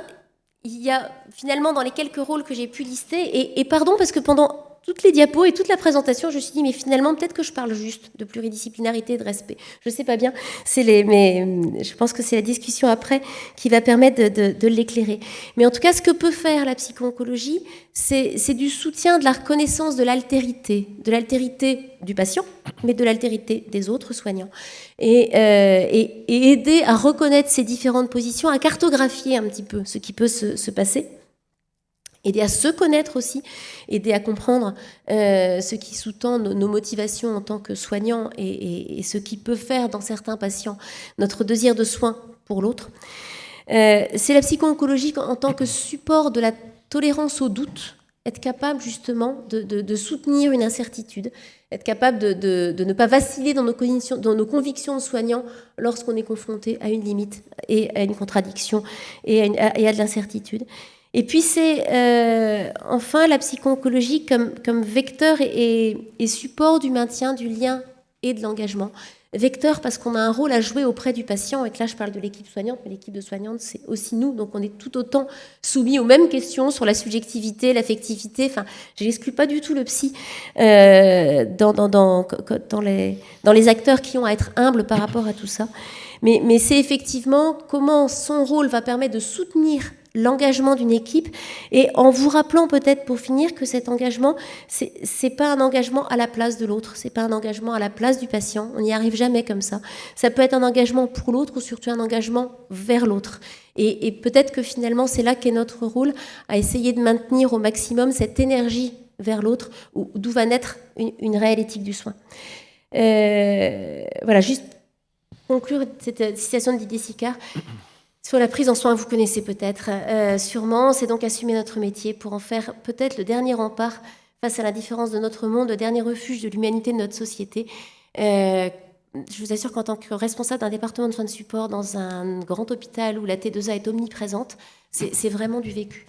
il y a finalement dans les quelques rôles que j'ai pu lister, et pardon parce que pendant toutes les diapos et toute la présentation, je me suis dit mais finalement peut-être que je parle juste de pluridisciplinarité et de respect. Je ne sais pas bien, mais je pense que c'est la discussion après qui va permettre de l'éclairer. Mais en tout cas, ce que peut faire la psycho-oncologie, c'est du soutien, de la reconnaissance de l'altérité du patient, mais de l'altérité des autres soignants. Et aider à reconnaître ces différentes positions, à cartographier un petit peu ce qui peut se passer, aider à se connaître aussi, aider à comprendre ce qui sous-tend nos motivations en tant que soignants et ce qui peut faire dans certains patients notre désir de soin pour l'autre. C'est la psycho-oncologie en tant que support de la tolérance au doute, être capable justement de soutenir une incertitude, être capable de ne pas vaciller dans nos convictions de soignants lorsqu'on est confronté à une limite et à une contradiction et à de l'incertitude. Et puis c'est enfin la psycho-oncologie comme vecteur et support du maintien du lien et de l'engagement. Vecteur parce qu'on a un rôle à jouer auprès du patient, et que là je parle de l'équipe soignante, mais l'équipe de soignantes c'est aussi nous, donc on est tout autant soumis aux mêmes questions sur la subjectivité, l'affectivité, enfin je n'exclus pas du tout le psy dans les acteurs qui ont à être humbles par rapport à tout ça, mais c'est effectivement comment son rôle va permettre de soutenir l'engagement d'une équipe, et en vous rappelant peut-être pour finir que cet engagement, c'est pas un engagement à la place de l'autre, c'est pas un engagement à la place du patient, on n'y arrive jamais comme ça. Ça peut être un engagement pour l'autre ou surtout un engagement vers l'autre. Et peut-être que finalement c'est là qu'est notre rôle, à essayer de maintenir au maximum cette énergie vers l'autre, d'où va naître une réelle éthique du soin. Voilà, juste conclure cette citation de Didier Sicard. Sur la prise en soin, vous connaissez peut-être, sûrement, c'est donc assumer notre métier pour en faire peut-être le dernier rempart face à l'indifférence de notre monde, le dernier refuge de l'humanité de notre société. Je vous assure qu'en tant que responsable d'un département de soins de support dans un grand hôpital où la T2A est omniprésente, c'est vraiment du vécu.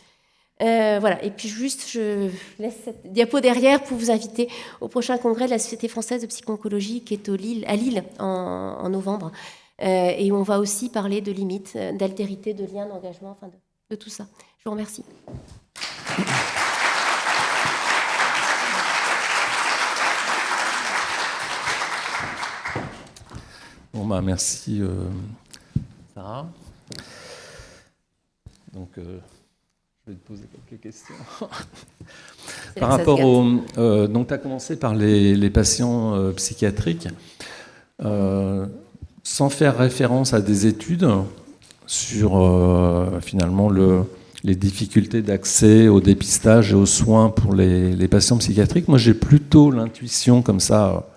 Voilà, et puis juste, je laisse cette diapo derrière pour vous inviter au prochain congrès de la Société française de psycho-oncologie qui est à Lille en novembre. Et on va aussi parler de limites, d'altérité, de liens, d'engagement, enfin de tout ça. Je vous remercie. Bon, bah, merci Sarah. Donc, je vais te poser quelques questions. Par rapport donc, tu as commencé par les patients psychiatriques. Sans faire référence à des études sur finalement les difficultés d'accès au dépistage et aux soins pour les patients psychiatriques, moi j'ai plutôt l'intuition comme ça,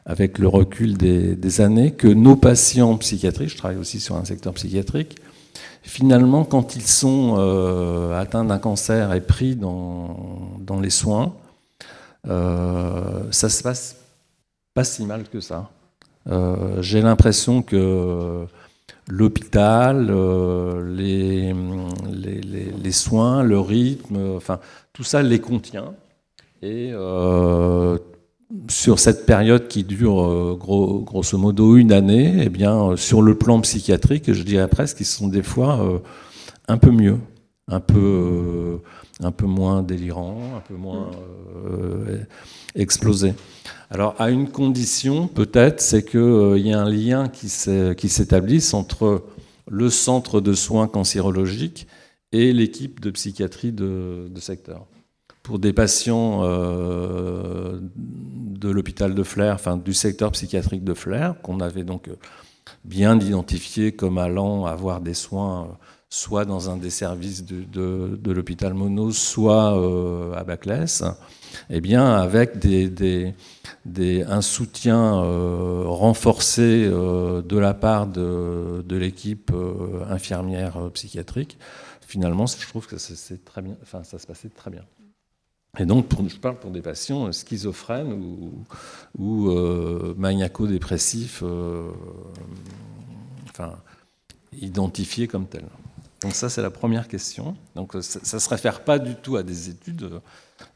avec le recul des années, que nos patients psychiatriques, je travaille aussi sur un secteur psychiatrique, finalement quand ils sont atteints d'un cancer et pris dans les soins, ça se passe pas si mal que ça. J'ai l'impression que l'hôpital, les soins, le rythme, enfin, tout ça les contient. Et sur cette période qui dure grosso modo une année, eh bien, sur le plan psychiatrique, je dirais presque qu'ils sont des fois un peu mieux, un peu moins délirants, un peu moins explosés. Alors, à une condition, peut-être, c'est qu'il y a un lien qui s'établisse entre le centre de soins cancérologiques et l'équipe de psychiatrie de secteur. Pour des patients de l'hôpital de Flers, enfin du secteur psychiatrique de Flers, qu'on avait donc bien identifié comme allant avoir des soins soit dans un des services de l'hôpital Monod, soit à Baclès, eh bien, avec un soutien renforcé de la part de l'équipe infirmière psychiatrique, finalement, je trouve que ça se passait très bien. Et donc, je parle pour des patients schizophrènes ou maniaco-dépressifs, identifiés comme tels. Donc ça, c'est la première question. Donc ça ne se réfère pas du tout à des études. Moi,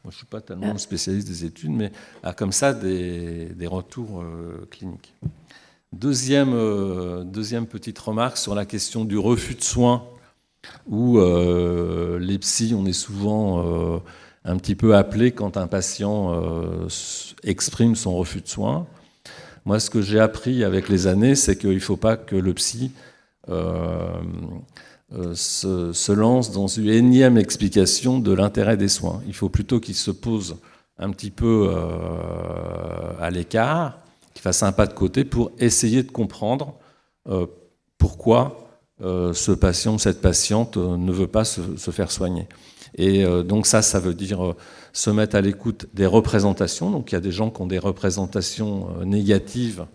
je ne suis pas tellement spécialiste des études, mais à comme ça des retours cliniques. Deuxième petite remarque sur la question du refus de soins, où les psys, on est souvent un petit peu appelés quand un patient exprime son refus de soins. Moi, ce que j'ai appris avec les années, c'est qu'il ne faut pas que le psy se lance dans une énième explication de l'intérêt des soins. Il faut plutôt qu'il se pose un petit peu à l'écart, qu'il fasse un pas de côté pour essayer de comprendre pourquoi ce patient ou cette patiente ne veut pas se faire soigner. Et donc ça veut dire se mettre à l'écoute des représentations. Donc il y a des gens qui ont des représentations négatives,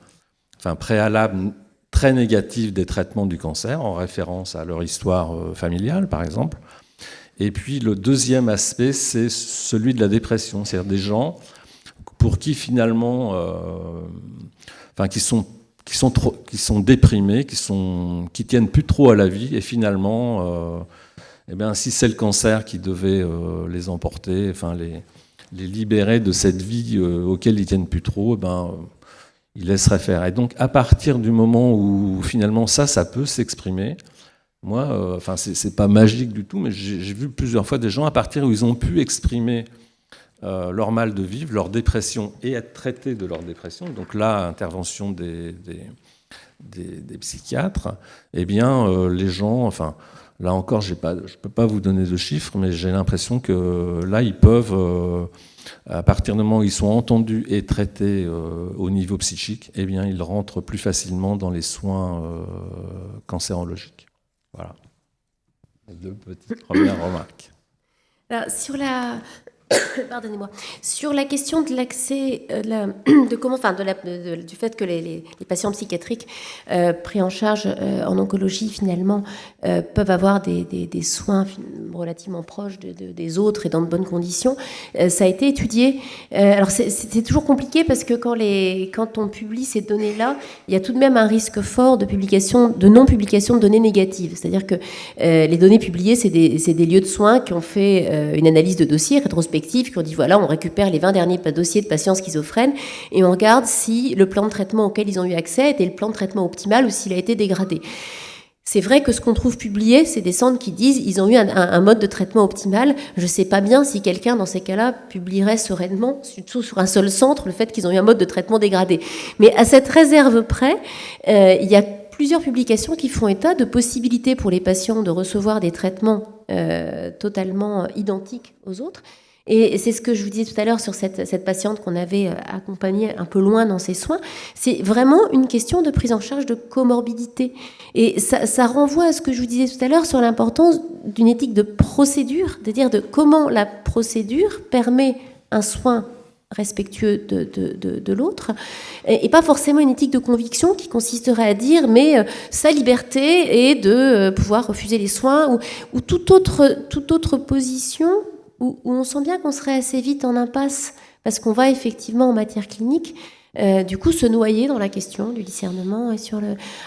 enfin préalables, très négatives des traitements du cancer, en référence à leur histoire familiale, par exemple. Et puis le deuxième aspect, c'est celui de la dépression. C'est-à-dire des gens pour qui finalement, qui sont déprimés, qui tiennent plus trop à la vie, et finalement, si c'est le cancer qui devait les emporter, les libérer de cette vie auquel ils tiennent plus trop, il laisserait faire. Et donc, à partir du moment où, finalement, ça peut s'exprimer, moi, c'est pas magique du tout, mais j'ai vu plusieurs fois des gens, à partir où ils ont pu exprimer leur mal de vivre, leur dépression, et être traités de leur dépression, donc là, intervention des psychiatres, eh bien, les gens, là encore, je peux pas vous donner de chiffres, mais j'ai l'impression que là, ils peuvent... à partir du moment où ils sont entendus et traités au niveau psychique, eh bien, ils rentrent plus facilement dans les soins cancérologiques. Voilà. Les deux petites premières remarques. Alors, sur la question de l'accès, du fait que les patients psychiatriques pris en charge en oncologie finalement peuvent avoir des soins relativement proches des autres et dans de bonnes conditions, ça a été étudié. Alors c'est toujours compliqué parce que quand on publie ces données-là, il y a tout de même un risque fort de non-publication de données négatives. C'est-à-dire que les données publiées, c'est des lieux de soins qui ont fait une analyse de dossier rétrospective, qui ont dit voilà, on récupère les 20 derniers dossiers de patients schizophrènes et on regarde si le plan de traitement auquel ils ont eu accès était le plan de traitement optimal ou s'il a été dégradé. C'est vrai que ce qu'on trouve publié, c'est des centres qui disent ils ont eu un mode de traitement optimal. Je ne sais pas bien si quelqu'un, dans ces cas-là, publierait sereinement, surtout sur un seul centre, le fait qu'ils ont eu un mode de traitement dégradé. Mais à cette réserve près, il y a plusieurs publications qui font état de possibilités pour les patients de recevoir des traitements totalement identiques aux autres. Et c'est ce que je vous disais tout à l'heure sur cette patiente qu'on avait accompagnée un peu loin dans ses soins. C'est vraiment une question de prise en charge de comorbidité. Et ça renvoie à ce que je vous disais tout à l'heure sur l'importance d'une éthique de procédure, c'est-à-dire de comment la procédure permet un soin respectueux de l'autre, et pas forcément une éthique de conviction qui consisterait à dire mais sa liberté est de pouvoir refuser les soins ou toute autre position où on sent bien qu'on serait assez vite en impasse parce qu'on va effectivement en matière clinique du coup se noyer dans la question du discernement et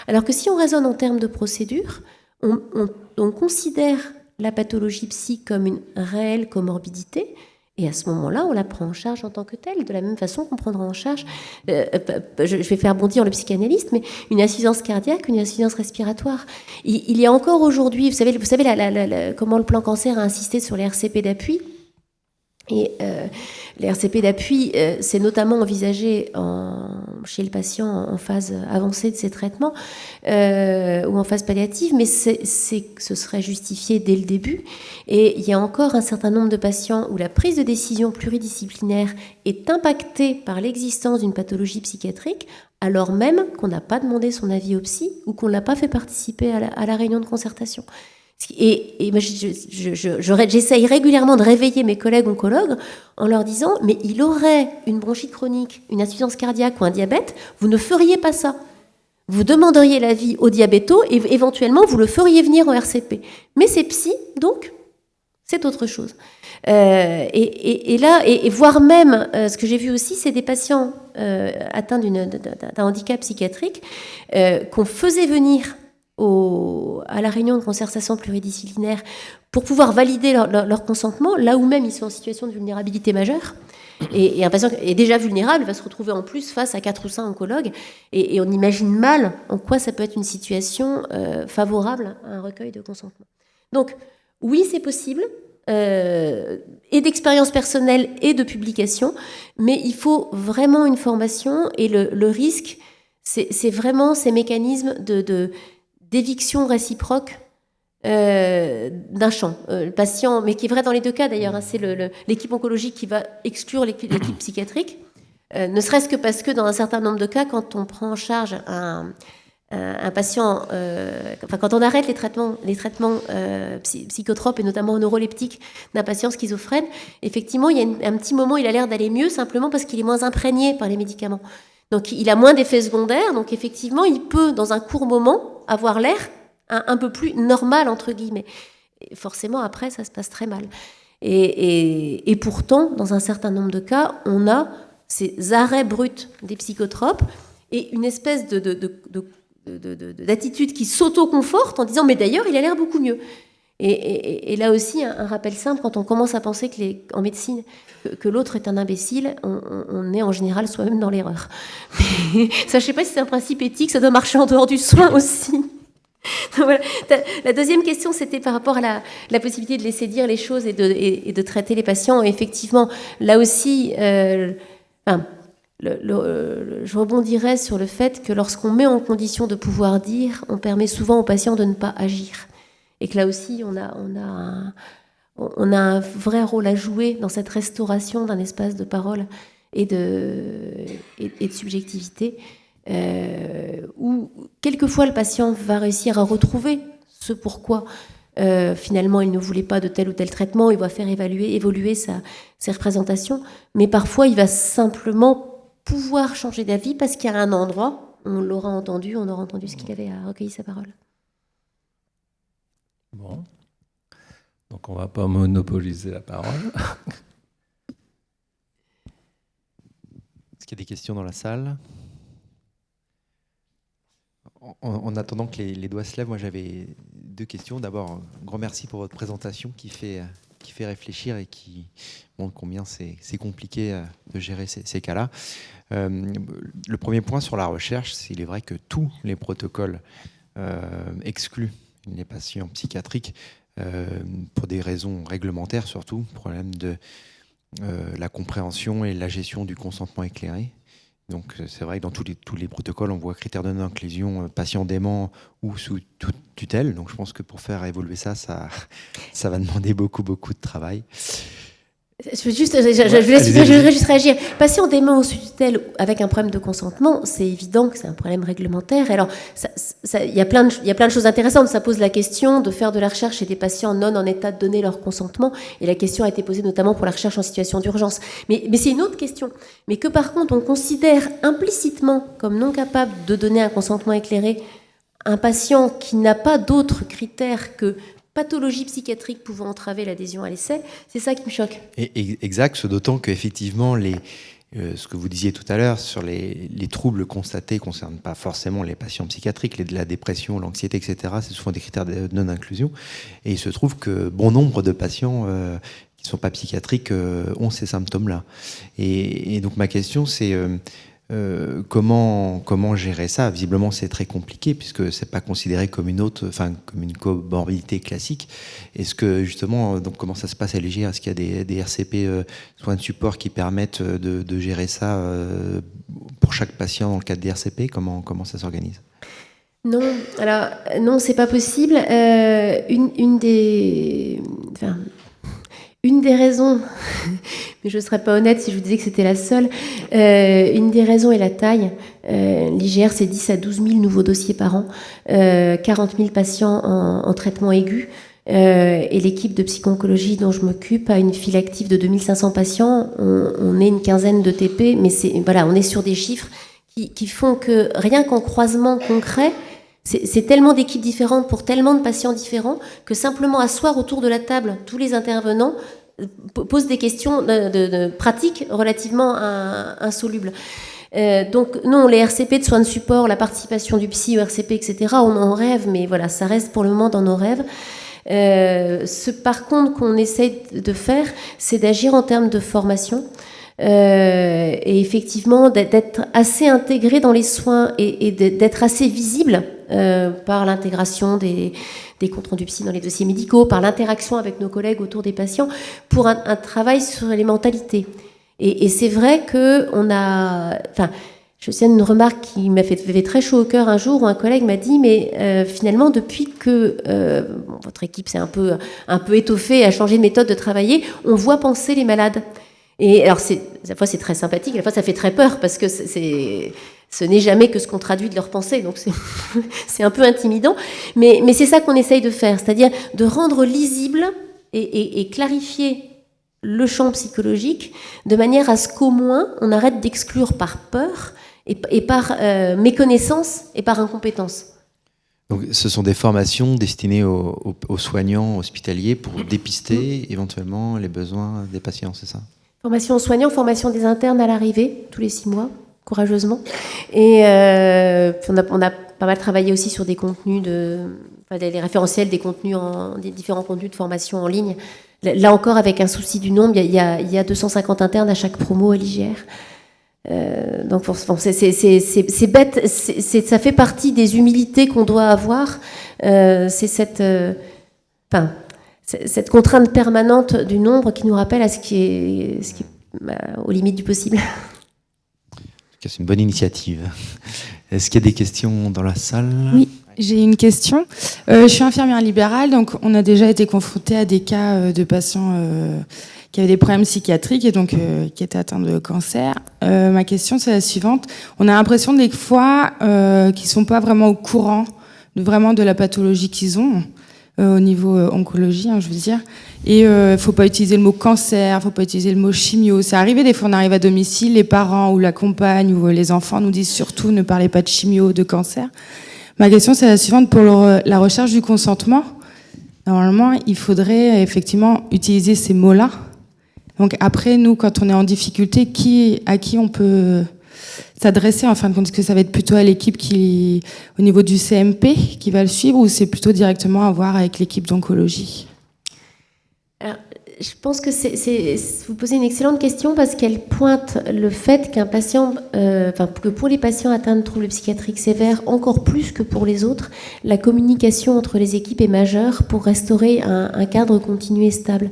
alors que si on raisonne en termes de procédure, on considère la pathologie psy comme une réelle comorbidité. Et à ce moment-là, on la prend en charge en tant que telle, de la même façon qu'on prendra en charge, je vais faire bondir le psychanalyste, mais une insuffisance cardiaque, une insuffisance respiratoire. Il y a encore aujourd'hui, vous savez comment le plan cancer a insisté sur les RCP d'appui. Et les RCP d'appui, c'est notamment envisagé chez le patient en phase avancée de ses traitements ou en phase palliative, mais ce serait justifié dès le début. Et il y a encore un certain nombre de patients où la prise de décision pluridisciplinaire est impactée par l'existence d'une pathologie psychiatrique, alors même qu'on n'a pas demandé son avis au psy ou qu'on ne l'a pas fait participer à la réunion de concertation. Et moi, j'essaye régulièrement de réveiller mes collègues oncologues en leur disant « Mais il aurait une bronchite chronique, une insuffisance cardiaque ou un diabète, vous ne feriez pas ça. Vous demanderiez l'avis au diabéto et éventuellement vous le feriez venir en RCP. Mais c'est psy, donc c'est autre chose. » Et voire même, ce que j'ai vu aussi, c'est des patients atteints d'un handicap psychiatrique qu'on faisait venir à la réunion de concertation pluridisciplinaire pour pouvoir valider leur consentement, là où même ils sont en situation de vulnérabilité majeure. Et un patient est déjà vulnérable va se retrouver en plus face à 4 ou 5 oncologues. Et on imagine mal en quoi ça peut être une situation favorable à un recueil de consentement. Donc, oui, c'est possible, et d'expérience personnelle et de publication, mais il faut vraiment une formation et le risque, c'est vraiment ces mécanismes d'éviction réciproque d'un champ. Le patient, mais qui est vrai dans les deux cas d'ailleurs, hein, c'est l'équipe oncologique qui va exclure l'équipe psychiatrique, ne serait-ce que parce que dans un certain nombre de cas, quand on prend en charge un patient, quand on arrête les traitements psychotropes et notamment neuroleptiques d'un patient schizophrène, effectivement, il y a un petit moment, il a l'air d'aller mieux simplement parce qu'il est moins imprégné par les médicaments. Donc, il a moins d'effets secondaires. Donc, effectivement, il peut, dans un court moment, avoir l'air un peu plus normal, entre guillemets. Et forcément, après, ça se passe très mal. Et pourtant, dans un certain nombre de cas, on a ces arrêts bruts des psychotropes et une espèce d'attitude qui s'auto-conforte en disant « mais d'ailleurs, il a l'air beaucoup mieux ». Et là aussi, un rappel simple, quand on commence à penser en médecine que l'autre est un imbécile, on est en général soi-même dans l'erreur. Mais ça, je ne sais pas si c'est un principe éthique, ça doit marcher en dehors du soin aussi. Donc, voilà. La deuxième question, c'était par rapport à la possibilité de laisser dire les choses et de traiter les patients. Et effectivement, là aussi, je rebondirais sur le fait que lorsqu'on met en condition de pouvoir dire, on permet souvent aux patients de ne pas agir. Et que là aussi, on a un vrai rôle à jouer dans cette restauration d'un espace de parole et de subjectivité, où quelquefois le patient va réussir à retrouver ce pourquoi finalement il ne voulait pas de tel ou tel traitement, il va faire évoluer ses représentations, mais parfois il va simplement pouvoir changer d'avis parce qu'il y a un endroit, on l'aura entendu, on aura entendu ce qu'il avait à recueillir sa parole. Bon, donc on ne va pas monopoliser la parole. Est-ce qu'il y a des questions dans la salle ? En attendant que les doigts se lèvent, moi j'avais 2 questions. D'abord, un grand merci pour votre présentation qui fait réfléchir et qui montre combien c'est compliqué de gérer ces cas-là. Le premier point sur la recherche, il est vrai que tous les protocoles excluent les patients psychiatriques pour des raisons réglementaires surtout, problème de la compréhension et la gestion du consentement éclairé. Donc c'est vrai que dans tous les protocoles, on voit critères de non-inclusion, patient dément ou sous toute tutelle. Donc je pense que pour faire évoluer ça va demander beaucoup de travail. Je voudrais juste réagir. Patient dément ou sous tutelle avec un problème de consentement, c'est évident que c'est un problème réglementaire. Alors, il y a plein de choses intéressantes. Ça pose la question de faire de la recherche chez des patients non en état de donner leur consentement. Et la question a été posée notamment pour la recherche en situation d'urgence. Mais c'est une autre question. Mais que par contre, on considère implicitement comme non capable de donner un consentement éclairé un patient qui n'a pas d'autres critères que pathologie psychiatrique pouvant entraver l'adhésion à l'essai, c'est ça qui me choque. Exact, d'autant qu'effectivement, ce que vous disiez tout à l'heure sur les troubles constatés ne concernent pas forcément les patients psychiatriques, la dépression, l'anxiété, etc. C'est souvent des critères de non-inclusion. Et il se trouve que bon nombre de patients qui ne sont pas psychiatriques ont ces symptômes-là. Et donc ma question, c'est... comment gérer ça? Visiblement, c'est très compliqué puisque c'est pas considéré comme comme une comorbidité classique. Est-ce que justement, donc comment ça se passe à l'EGR? Est-ce qu'il y a des RCP soins de support qui permettent de gérer ça pour chaque patient dans le cadre des RCP? Comment ça s'organise? Non, alors non, c'est pas possible. Une des raisons, mais je ne serais pas honnête si je vous disais que c'était la seule, une des raisons est la taille. L'IGR, c'est 10 à 12 000 nouveaux dossiers par an, 40 000 patients en traitement aigu, et l'équipe de psycho-oncologie dont je m'occupe a une file active de 2500 patients. On est une quinzaine de TP, mais on est sur des chiffres qui font que rien qu'en croisement concret, c'est tellement d'équipes différentes pour tellement de patients différents que simplement asseoir autour de la table tous les intervenants pose des questions de pratique relativement insolubles. Donc non, les RCP de soins de support, la participation du psy au RCP, etc., on en rêve, mais voilà, ça reste pour le moment dans nos rêves. Par contre, qu'on essaye de faire, c'est d'agir en termes de formation. Et effectivement d'être assez intégré dans les soins et d'être assez visible par l'intégration des comptes rendus psy dans les dossiers médicaux, par l'interaction avec nos collègues autour des patients, pour un travail sur les mentalités. Et c'est vrai que je sais une remarque qui m'a fait très chaud au cœur un jour où un collègue m'a dit mais finalement depuis que votre équipe s'est un peu étoffée, a changé de méthode de travailler, on voit penser les malades. Et alors, à la fois c'est très sympathique, à la fois ça fait très peur parce que ce n'est jamais que ce qu'on traduit de leur pensée, donc c'est un peu intimidant. Mais c'est ça qu'on essaye de faire, c'est-à-dire de rendre lisible et clarifier le champ psychologique de manière à ce qu'au moins on arrête d'exclure par peur et par méconnaissance et par incompétence. Donc, ce sont des formations destinées aux soignants hospitaliers pour dépister éventuellement les besoins des patients, c'est ça? Formation aux soignants, formation des internes à l'arrivée, tous les 6 mois, courageusement. Et on a pas mal travaillé aussi sur des contenus, les référentiels des contenus, des différents contenus de formation en ligne. Là encore, avec un souci du nombre, il y a 250 internes à chaque promo à l'IGR. Donc c'est bête, ça fait partie des humilités qu'on doit avoir. C'est cette contrainte permanente du nombre qui nous rappelle à ce qui est aux limites du possible. C'est une bonne initiative. Est-ce qu'il y a des questions dans la salle? Oui, j'ai une question. Je suis infirmière libérale, donc on a déjà été confrontés à des cas de patients qui avaient des problèmes psychiatriques et donc qui étaient atteints de cancer. Ma question, c'est la suivante. On a l'impression des fois qu'ils ne sont pas vraiment au courant de la pathologie qu'ils ont. Au niveau oncologie, je veux dire. Et faut pas utiliser le mot cancer, faut pas utiliser le mot chimio. C'est arrivé des fois, on arrive à domicile, les parents ou la compagne ou les enfants nous disent surtout ne parlez pas de chimio, de cancer. Ma question, c'est la suivante. Pour la recherche du consentement, normalement, il faudrait effectivement utiliser ces mots-là. Donc après, nous, quand on est en difficulté, à qui on peut s'adresser en fin de compte? Est-ce que ça va être plutôt à l'équipe au niveau du CMP qui va le suivre ou c'est plutôt directement à voir avec l'équipe d'oncologie? Alors, je pense que vous posez une excellente question parce qu'elle pointe le fait qu'un patient, que pour les patients atteints de troubles psychiatriques sévères, encore plus que pour les autres, la communication entre les équipes est majeure pour restaurer un cadre continu et stable.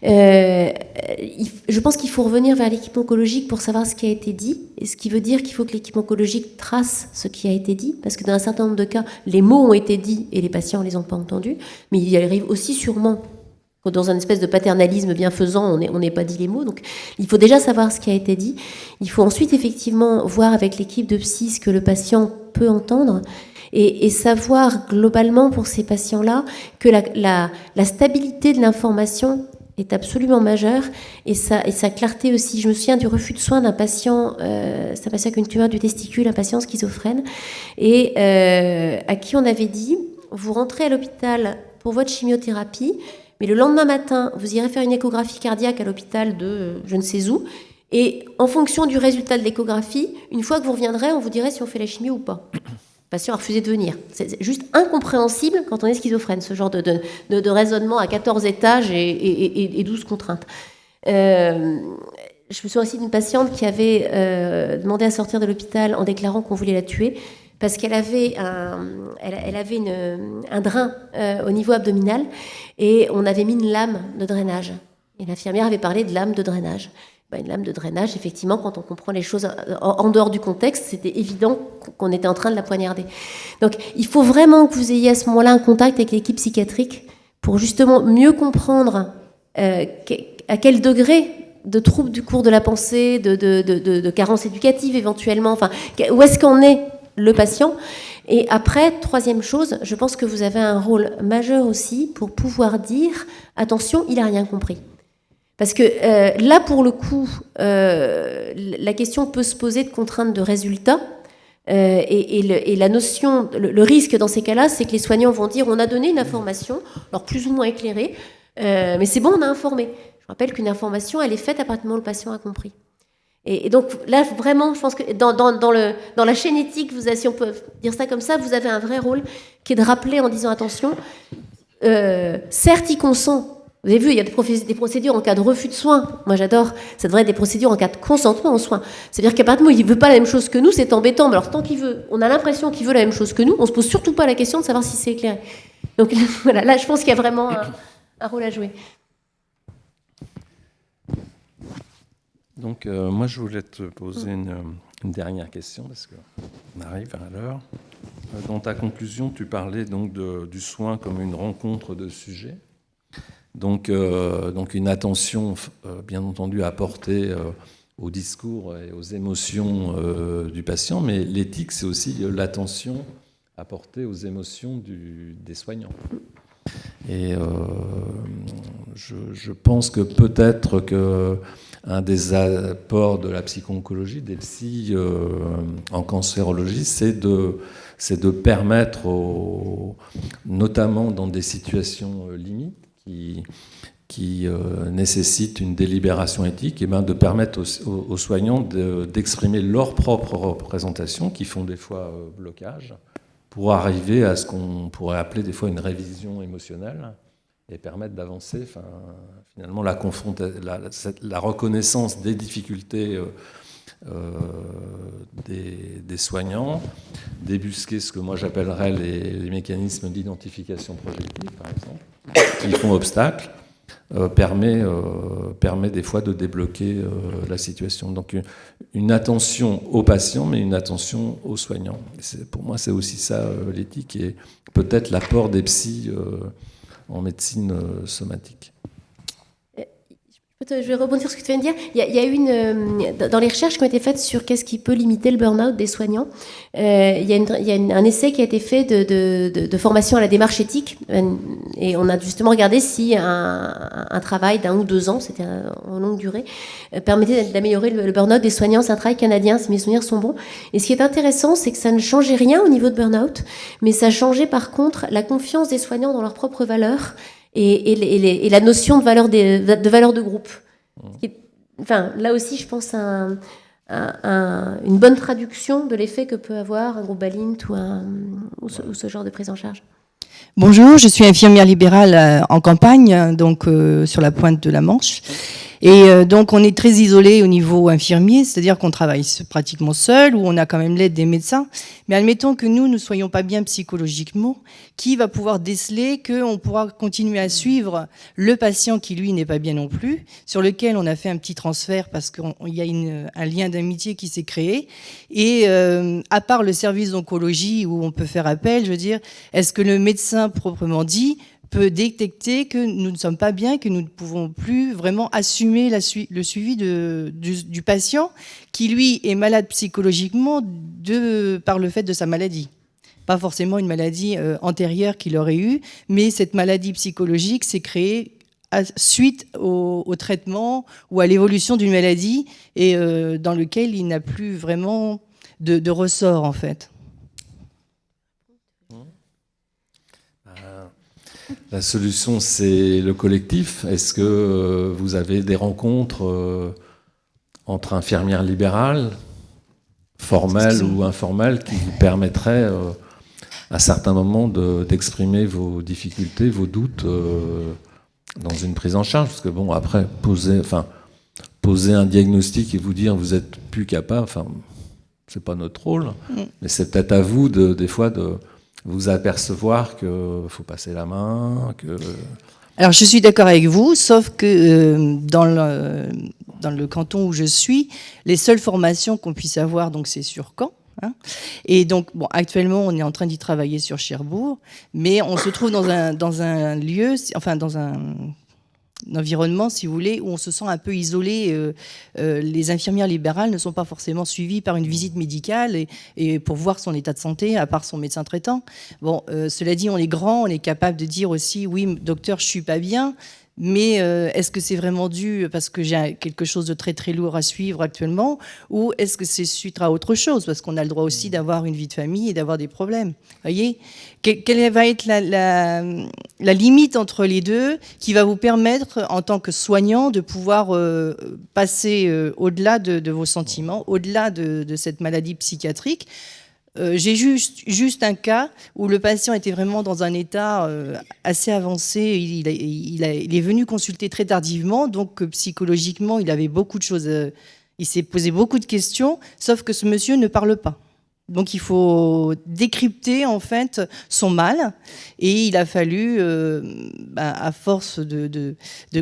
Je pense qu'il faut revenir vers l'équipe oncologique pour savoir ce qui a été dit, et ce qui veut dire qu'il faut que l'équipe oncologique trace ce qui a été dit, parce que dans un certain nombre de cas, les mots ont été dits et les patients ne les ont pas entendus, mais il arrive aussi sûrement que dans un espèce de paternalisme bienfaisant, on n'ait pas dit les mots. Donc il faut déjà savoir ce qui a été dit. Il faut ensuite effectivement voir avec l'équipe de psy ce que le patient peut entendre, et savoir globalement pour ces patients-là que la stabilité de l'information est absolument majeure, et sa clarté aussi. Je me souviens du refus de soins d'un patient, c'est un patient avec une tumeur du testicule, un patient schizophrène, et à qui on avait dit, vous rentrez à l'hôpital pour votre chimiothérapie, mais le lendemain matin, vous irez faire une échographie cardiaque à l'hôpital de je ne sais où, et en fonction du résultat de l'échographie, une fois que vous reviendrez, on vous dirait si on fait la chimio ou pas. Le patient a refusé de venir. C'est juste incompréhensible quand on est schizophrène, ce genre de raisonnement à 14 étages et 12 contraintes. Je me souviens aussi d'une patiente qui avait demandé à sortir de l'hôpital en déclarant qu'on voulait la tuer parce qu'elle avait un drain au niveau abdominal et on avait mis une lame de drainage. Et l'infirmière avait parlé de lame de drainage. Une lame de drainage, effectivement, quand on comprend les choses en dehors du contexte, c'était évident qu'on était en train de la poignarder. Donc, il faut vraiment que vous ayez à ce moment-là un contact avec l'équipe psychiatrique pour justement mieux comprendre à quel degré de troubles du cours de la pensée, de carences éducatives éventuellement, enfin, où est-ce qu'en est le patient. Et après, troisième chose, je pense que vous avez un rôle majeur aussi pour pouvoir dire « Attention, il n'a rien compris ». Parce que là, pour le coup, la question peut se poser de contraintes de résultats. Et la notion, le risque dans ces cas-là, c'est que les soignants vont dire on a donné une information, alors plus ou moins éclairée, mais c'est bon, on a informé. Je rappelle qu'une information, elle est faite à partir du moment où le patient a compris. Et donc là, vraiment, je pense que dans la chaîne éthique, si on peut dire ça comme ça, vous avez un vrai rôle qui est de rappeler en disant attention, certes, il consent. Vous avez vu, il y a des procédures en cas de refus de soins. Moi, j'adore. Ça devrait être des procédures en cas de consentement aux soins. C'est-à-dire qu'à partir du moment où il ne veut pas la même chose que nous, c'est embêtant. Mais alors, tant qu'il veut, on a l'impression qu'il veut la même chose que nous, on ne se pose surtout pas la question de savoir si c'est éclairé. Donc voilà, là, je pense qu'il y a vraiment un rôle à jouer. Donc, moi, je voulais te poser une dernière question, parce qu'on arrive à l'heure. Dans ta conclusion, tu parlais donc du soin comme une rencontre de sujets. Donc une attention, bien entendu, à porter au discours et aux émotions du patient, mais l'éthique, c'est aussi l'attention à porter aux émotions des soignants. Et je pense que peut-être qu'un des apports de la psycho-oncologie, des psys en cancérologie, c'est de permettre, notamment dans des situations limites, qui nécessitent une délibération éthique, et de permettre aux soignants d'exprimer leur propre représentation, qui font des fois blocage, pour arriver à ce qu'on pourrait appeler des fois une révision émotionnelle, et permettre d'avancer, finalement, la reconnaissance des difficultés des soignants, débusquer ce que moi j'appellerais les mécanismes d'identification projective, par exemple, qui font obstacle, permet des fois de débloquer la situation. Donc une attention aux patients, mais une attention aux soignants. Pour moi, c'est aussi ça l'éthique, et peut-être l'apport des psys en médecine somatique. Je vais rebondir sur ce que tu viens de dire. Il y a dans les recherches qui ont été faites sur qu'est-ce qui peut limiter le burn-out des soignants, il y a un essai qui a été fait de formation à la démarche éthique, et on a justement regardé si un travail d'1 ou 2 ans, c'était en longue durée, permettait d'améliorer le burn-out des soignants. C'est un travail canadien, si mes souvenirs sont bons. Et ce qui est intéressant, c'est que ça ne changeait rien au niveau de burn-out, mais ça changeait par contre la confiance des soignants dans leurs propres valeurs, et la notion de valeur de groupe. Enfin, là aussi, je pense une bonne traduction de l'effet que peut avoir un groupe Balint ou ce genre de prise en charge. Bonjour, je suis infirmière libérale en campagne, donc sur la pointe de la Manche. Et donc on est très isolé au niveau infirmier, c'est-à-dire qu'on travaille pratiquement seul, ou on a quand même l'aide des médecins. Mais admettons que nous ne soyons pas bien psychologiquement, qui va pouvoir déceler qu'on pourra continuer à suivre le patient qui lui n'est pas bien non plus, sur lequel on a fait un petit transfert parce qu'il y a un lien d'amitié qui s'est créé. Et à part le service d'oncologie où on peut faire appel, je veux dire, est-ce que le médecin proprement dit peut détecter que nous ne sommes pas bien, que nous ne pouvons plus vraiment assumer le suivi du patient qui, lui, est malade psychologiquement par le fait de sa maladie. Pas forcément une maladie antérieure qu'il aurait eue, mais cette maladie psychologique s'est créée suite au traitement ou à l'évolution d'une maladie et dans lequel il n'a plus vraiment de ressort, en fait. La solution, c'est le collectif. Est-ce que vous avez des rencontres entre infirmières libérales, formelles ou informelles, qui vous permettraient à certains moments d'exprimer vos difficultés, vos doutes dans une prise en charge? Parce que bon, après, poser un diagnostic et vous dire vous êtes plus capable, c'est pas notre rôle, mais c'est peut-être à vous des fois de vous apercevoir qu'il faut passer la main, que... Alors je suis d'accord avec vous, sauf que dans le canton où je suis, les seules formations qu'on puisse avoir, donc c'est sur Caen. Hein. Et donc, bon, actuellement, on est en train d'y travailler sur Cherbourg, mais on se trouve dans un lieu, enfin dans un environnement, si vous voulez, où on se sent un peu isolé. Les infirmières libérales ne sont pas forcément suivies par une visite médicale et pour voir son état de santé, à part son médecin traitant. Bon, cela dit, on est grand, on est capable de dire aussi, oui, docteur, je suis pas bien. Mais est-ce que c'est vraiment dû parce que j'ai quelque chose de très très lourd à suivre actuellement, ou est-ce que c'est suite à autre chose, parce qu'on a le droit aussi d'avoir une vie de famille et d'avoir des problèmes. Voyez, quelle va être la limite entre les deux qui va vous permettre, en tant que soignant, de pouvoir passer au-delà de vos sentiments, au-delà de cette maladie psychiatrique? J'ai juste un cas où le patient était vraiment dans un état assez avancé. Il est venu consulter très tardivement, donc psychologiquement, il avait beaucoup de choses. Il s'est posé beaucoup de questions, sauf que ce monsieur ne parle pas. Donc il faut décrypter en fait son mal, et il a fallu, à force de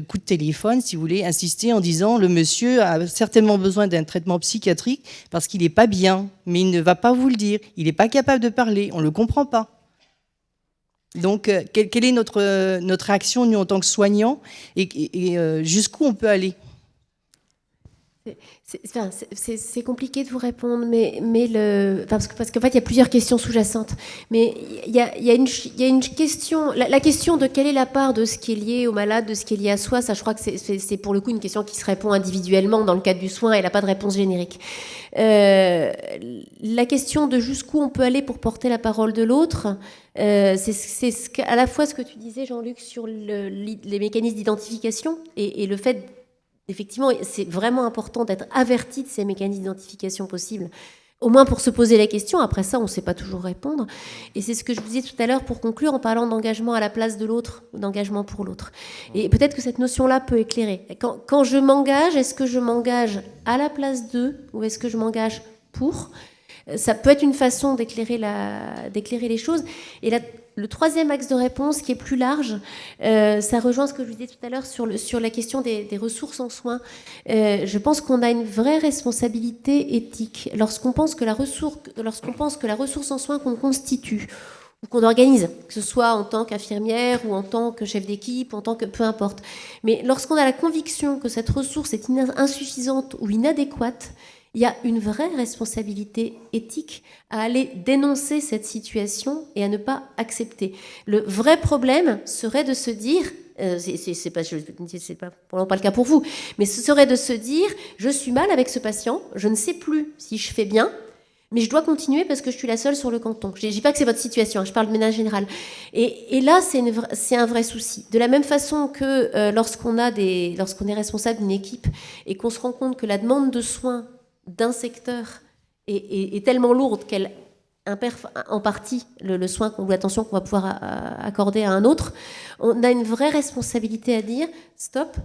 coups de téléphone, si vous voulez, insister en disant le monsieur a certainement besoin d'un traitement psychiatrique parce qu'il n'est pas bien, mais il ne va pas vous le dire, il n'est pas capable de parler, on ne le comprend pas. Donc quelle est notre réaction, nous, en tant que soignants, et jusqu'où on peut aller? C'est compliqué de vous répondre, parce qu'en fait, il y a plusieurs questions sous-jacentes. Mais il y a une question, la question de quelle est la part de ce qui est lié au malade, de ce qui est lié à soi, ça, je crois que c'est pour le coup une question qui se répond individuellement dans le cadre du soin, elle n'a pas de réponse générique. La question de jusqu'où on peut aller pour porter la parole de l'autre, c'est à la fois ce que tu disais, Jean-Luc, sur les mécanismes d'identification et le fait. Effectivement, c'est vraiment important d'être averti de ces mécanismes d'identification possibles, au moins pour se poser la question. Après ça, on ne sait pas toujours répondre. Et c'est ce que je vous disais tout à l'heure pour conclure en parlant d'engagement à la place de l'autre, ou d'engagement pour l'autre. Et peut-être que cette notion-là peut éclairer. Quand je m'engage, est-ce que je m'engage à la place d'eux ou est-ce que je m'engage pour ? Ça peut être une façon d'éclairer les choses. Et le troisième axe de réponse, qui est plus large, ça rejoint ce que je vous disais tout à l'heure sur la question des ressources en soins. Je pense qu'on a une vraie responsabilité éthique lorsqu'on pense que la ressource en soins qu'on constitue ou qu'on organise, que ce soit en tant qu'infirmière ou en tant que chef d'équipe, en tant que peu importe. Mais lorsqu'on a la conviction que cette ressource est insuffisante ou inadéquate, il y a une vraie responsabilité éthique à aller dénoncer cette situation et à ne pas accepter. Le vrai problème serait de se dire, c'est pas probablement pas le cas pour vous, mais ce serait de se dire, je suis mal avec ce patient, je ne sais plus si je fais bien, mais je dois continuer parce que je suis la seule sur le canton. Je ne dis pas que c'est votre situation, je parle de ménage général. Et là, c'est un vrai souci. De la même façon que lorsqu'on est responsable d'une équipe et qu'on se rend compte que la demande de soins d'un secteur est tellement lourde qu'elle impère en partie le soin ou l'attention qu'on va pouvoir accorder à un autre, on a une vraie responsabilité à dire stop,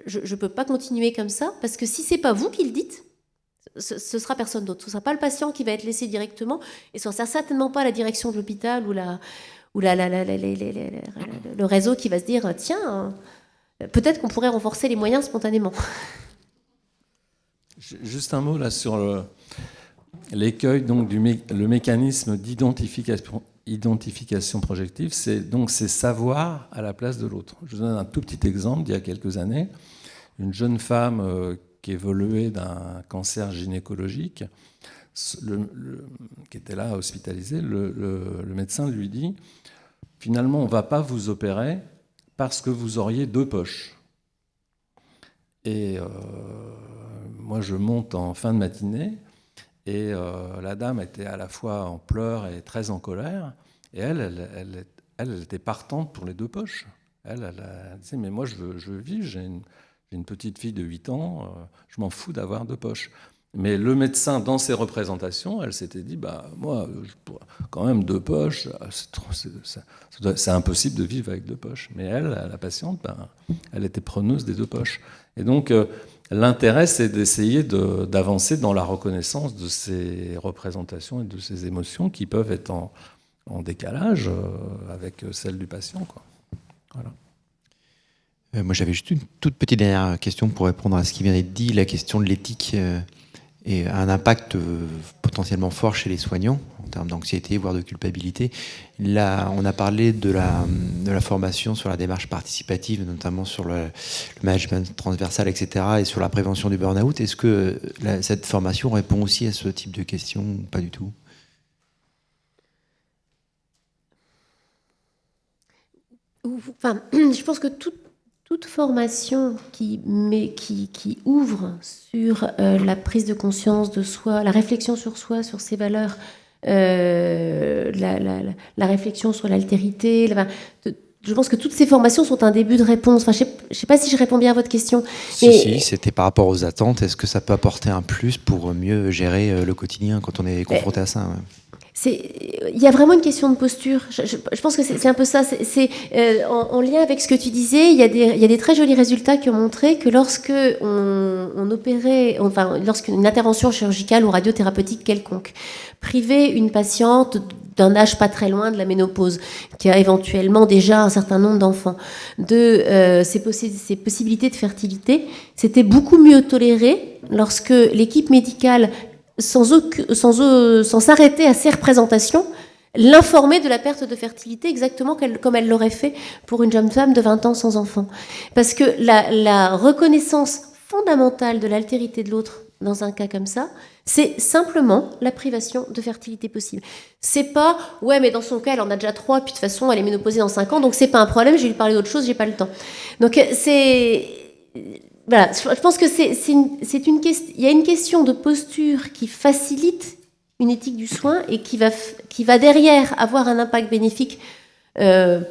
Je ne peux pas continuer comme ça, parce que si ce n'est pas vous qui le dites, ce sera personne d'autre. Ce ne sera pas le patient qui va être laissé directement, et ce ne sera certainement pas la direction de l'hôpital ou le réseau qui va se dire « Tiens, peut-être qu'on pourrait renforcer les moyens spontanément ». Juste un mot là sur l'écueil, donc le mécanisme d'identification projective, c'est savoir à la place de l'autre. Je vous donne un tout petit exemple. Il y a quelques années, une jeune femme qui évoluait d'un cancer gynécologique, qui était là hospitalisée, le médecin lui dit « Finalement, on ne va pas vous opérer parce que vous auriez 2 poches ». Et moi, je monte en fin de matinée, et la dame était à la fois en pleurs et très en colère, et elle était partante pour les 2 poches. Elle disait, mais moi, je veux vivre, j'ai une petite fille de 8 ans, je m'en fous d'avoir 2 poches. Mais le médecin, dans ses représentations, elle s'était dit, moi, quand même 2 poches, c'est impossible de vivre avec 2 poches. Mais elle, la patiente, elle était preneuse des 2 poches. Et donc, l'intérêt, c'est d'essayer d'avancer dans la reconnaissance de ces représentations et de ces émotions qui peuvent être en décalage avec celles du patient, quoi. Voilà. Moi, j'avais juste une toute petite dernière question pour répondre à ce qui vient d'être dit, la question de l'éthique et un impact potentiellement fort chez les soignants en termes d'anxiété, voire de culpabilité. Là, on a parlé de la formation sur la démarche participative, notamment sur le management transversal, etc., et sur la prévention du burn-out. Est-ce que cette formation répond aussi à ce type de questions ou pas du tout ? Enfin, je pense que toute formation qui ouvre sur la prise de conscience de soi, la réflexion sur soi, sur ses valeurs, la réflexion sur l'altérité, je pense que toutes ces formations sont un début de réponse. Enfin, je sais pas si je réponds bien à votre question. Si, c'était par rapport aux attentes. Est-ce que ça peut apporter un plus pour mieux gérer le quotidien quand on est confronté à ça ? Ouais. Il y a vraiment une question de posture. Je pense que c'est un peu ça. En lien avec ce que tu disais, il y a des très jolis résultats qui ont montré que lorsque on opérait, lorsqu'une intervention chirurgicale ou radiothérapeutique quelconque privait une patiente d'un âge pas très loin de la ménopause, qui a éventuellement déjà un certain nombre d'enfants, de ses possibilités de fertilité, c'était beaucoup mieux toléré lorsque l'équipe médicale, sans s'arrêter à ces représentations, l'informer de la perte de fertilité exactement comme elle l'aurait fait pour une jeune femme de 20 ans sans enfant. Parce que la reconnaissance fondamentale de l'altérité de l'autre dans un cas comme ça, c'est simplement la privation de fertilité possible. C'est pas, ouais, mais dans son cas, elle en a déjà 3, puis de toute façon, elle est ménopausée dans 5 ans, donc c'est pas un problème, je vais lui parler d'autre chose, j'ai pas le temps. Donc voilà, je pense que il y a une question de posture qui facilite une éthique du soin et qui va derrière avoir un impact bénéfique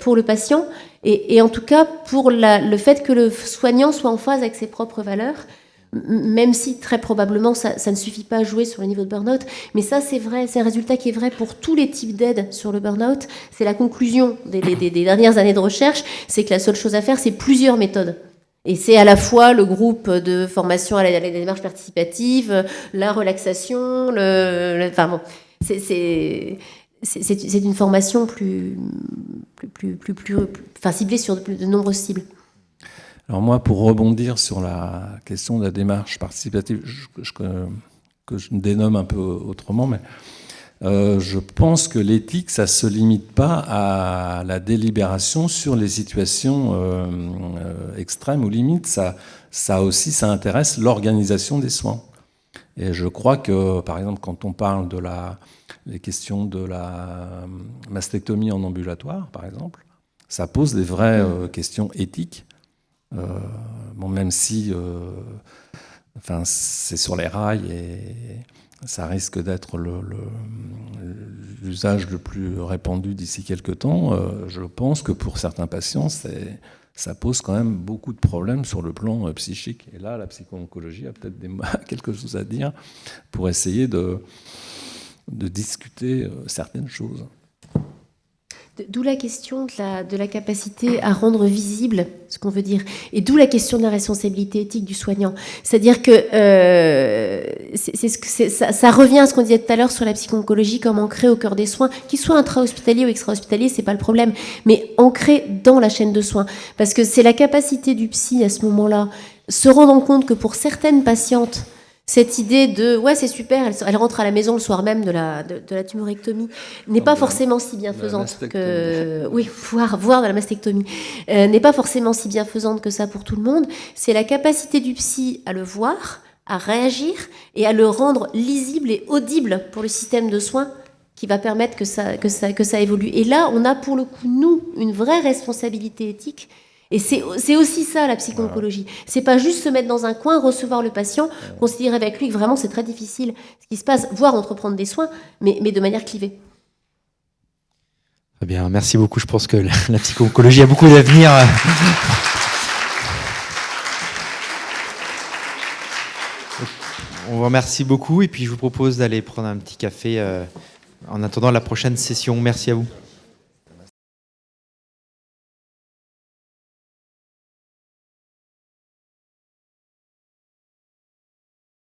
pour le patient et en tout cas pour le fait que le soignant soit en phase avec ses propres valeurs, même si très probablement ça ne suffit pas à jouer sur le niveau de burn-out. Mais ça, c'est vrai, c'est un résultat qui est vrai pour tous les types d'aides sur le burn-out. C'est la conclusion des dernières années de recherche, c'est que la seule chose à faire, c'est plusieurs méthodes. Et c'est à la fois le groupe de formation à la démarche participative, la relaxation, c'est une formation plus ciblée sur de nombreuses cibles. Alors moi, pour rebondir sur la question de la démarche participative, que je dénomme un peu autrement, mais je pense que l'éthique, ça ne se limite pas à la délibération sur les situations extrêmes ou limites. Ça intéresse l'organisation des soins. Et je crois que, par exemple, quand on parle des questions de la mastectomie en ambulatoire, par exemple, ça pose des vraies questions éthiques. Même si c'est sur les rails et ça risque d'être l'usage le plus répandu d'ici quelques temps, je pense que pour certains patients, ça pose quand même beaucoup de problèmes sur le plan psychique. Et là, la psycho-oncologie a peut-être quelque chose à dire pour essayer de discuter certaines choses. D'où la question de la capacité à rendre visible ce qu'on veut dire. Et d'où la question de la responsabilité éthique du soignant. C'est-à-dire que ça revient à ce qu'on disait tout à l'heure sur la psycho-oncologie comme ancré au cœur des soins, qu'il soit intra-hospitalier ou extra-hospitalier, c'est pas le problème, mais ancré dans la chaîne de soins. Parce que c'est la capacité du psy à ce moment-là, se rendant compte que pour certaines patientes, cette idée de ouais c'est super, elle rentre à la maison le soir même de la tumorectomie n'est pas forcément si bienfaisante que oui, voir de la mastectomie n'est pas forcément si bienfaisante que ça pour tout le monde. C'est la capacité du psy à le voir, à réagir et à le rendre lisible et audible pour le système de soins qui va permettre que ça évolue. Et là, on a pour le coup nous une vraie responsabilité éthique. Et c'est aussi ça, la psycho-oncologie. C'est pas juste se mettre dans un coin, recevoir le patient, considérer avec lui que vraiment c'est très difficile ce qui se passe, voire entreprendre des soins, mais de manière clivée. Très bien, merci beaucoup. Je pense que la psycho-oncologie a beaucoup d'avenir. On vous remercie beaucoup et puis je vous propose d'aller prendre un petit café en attendant la prochaine session. Merci à vous.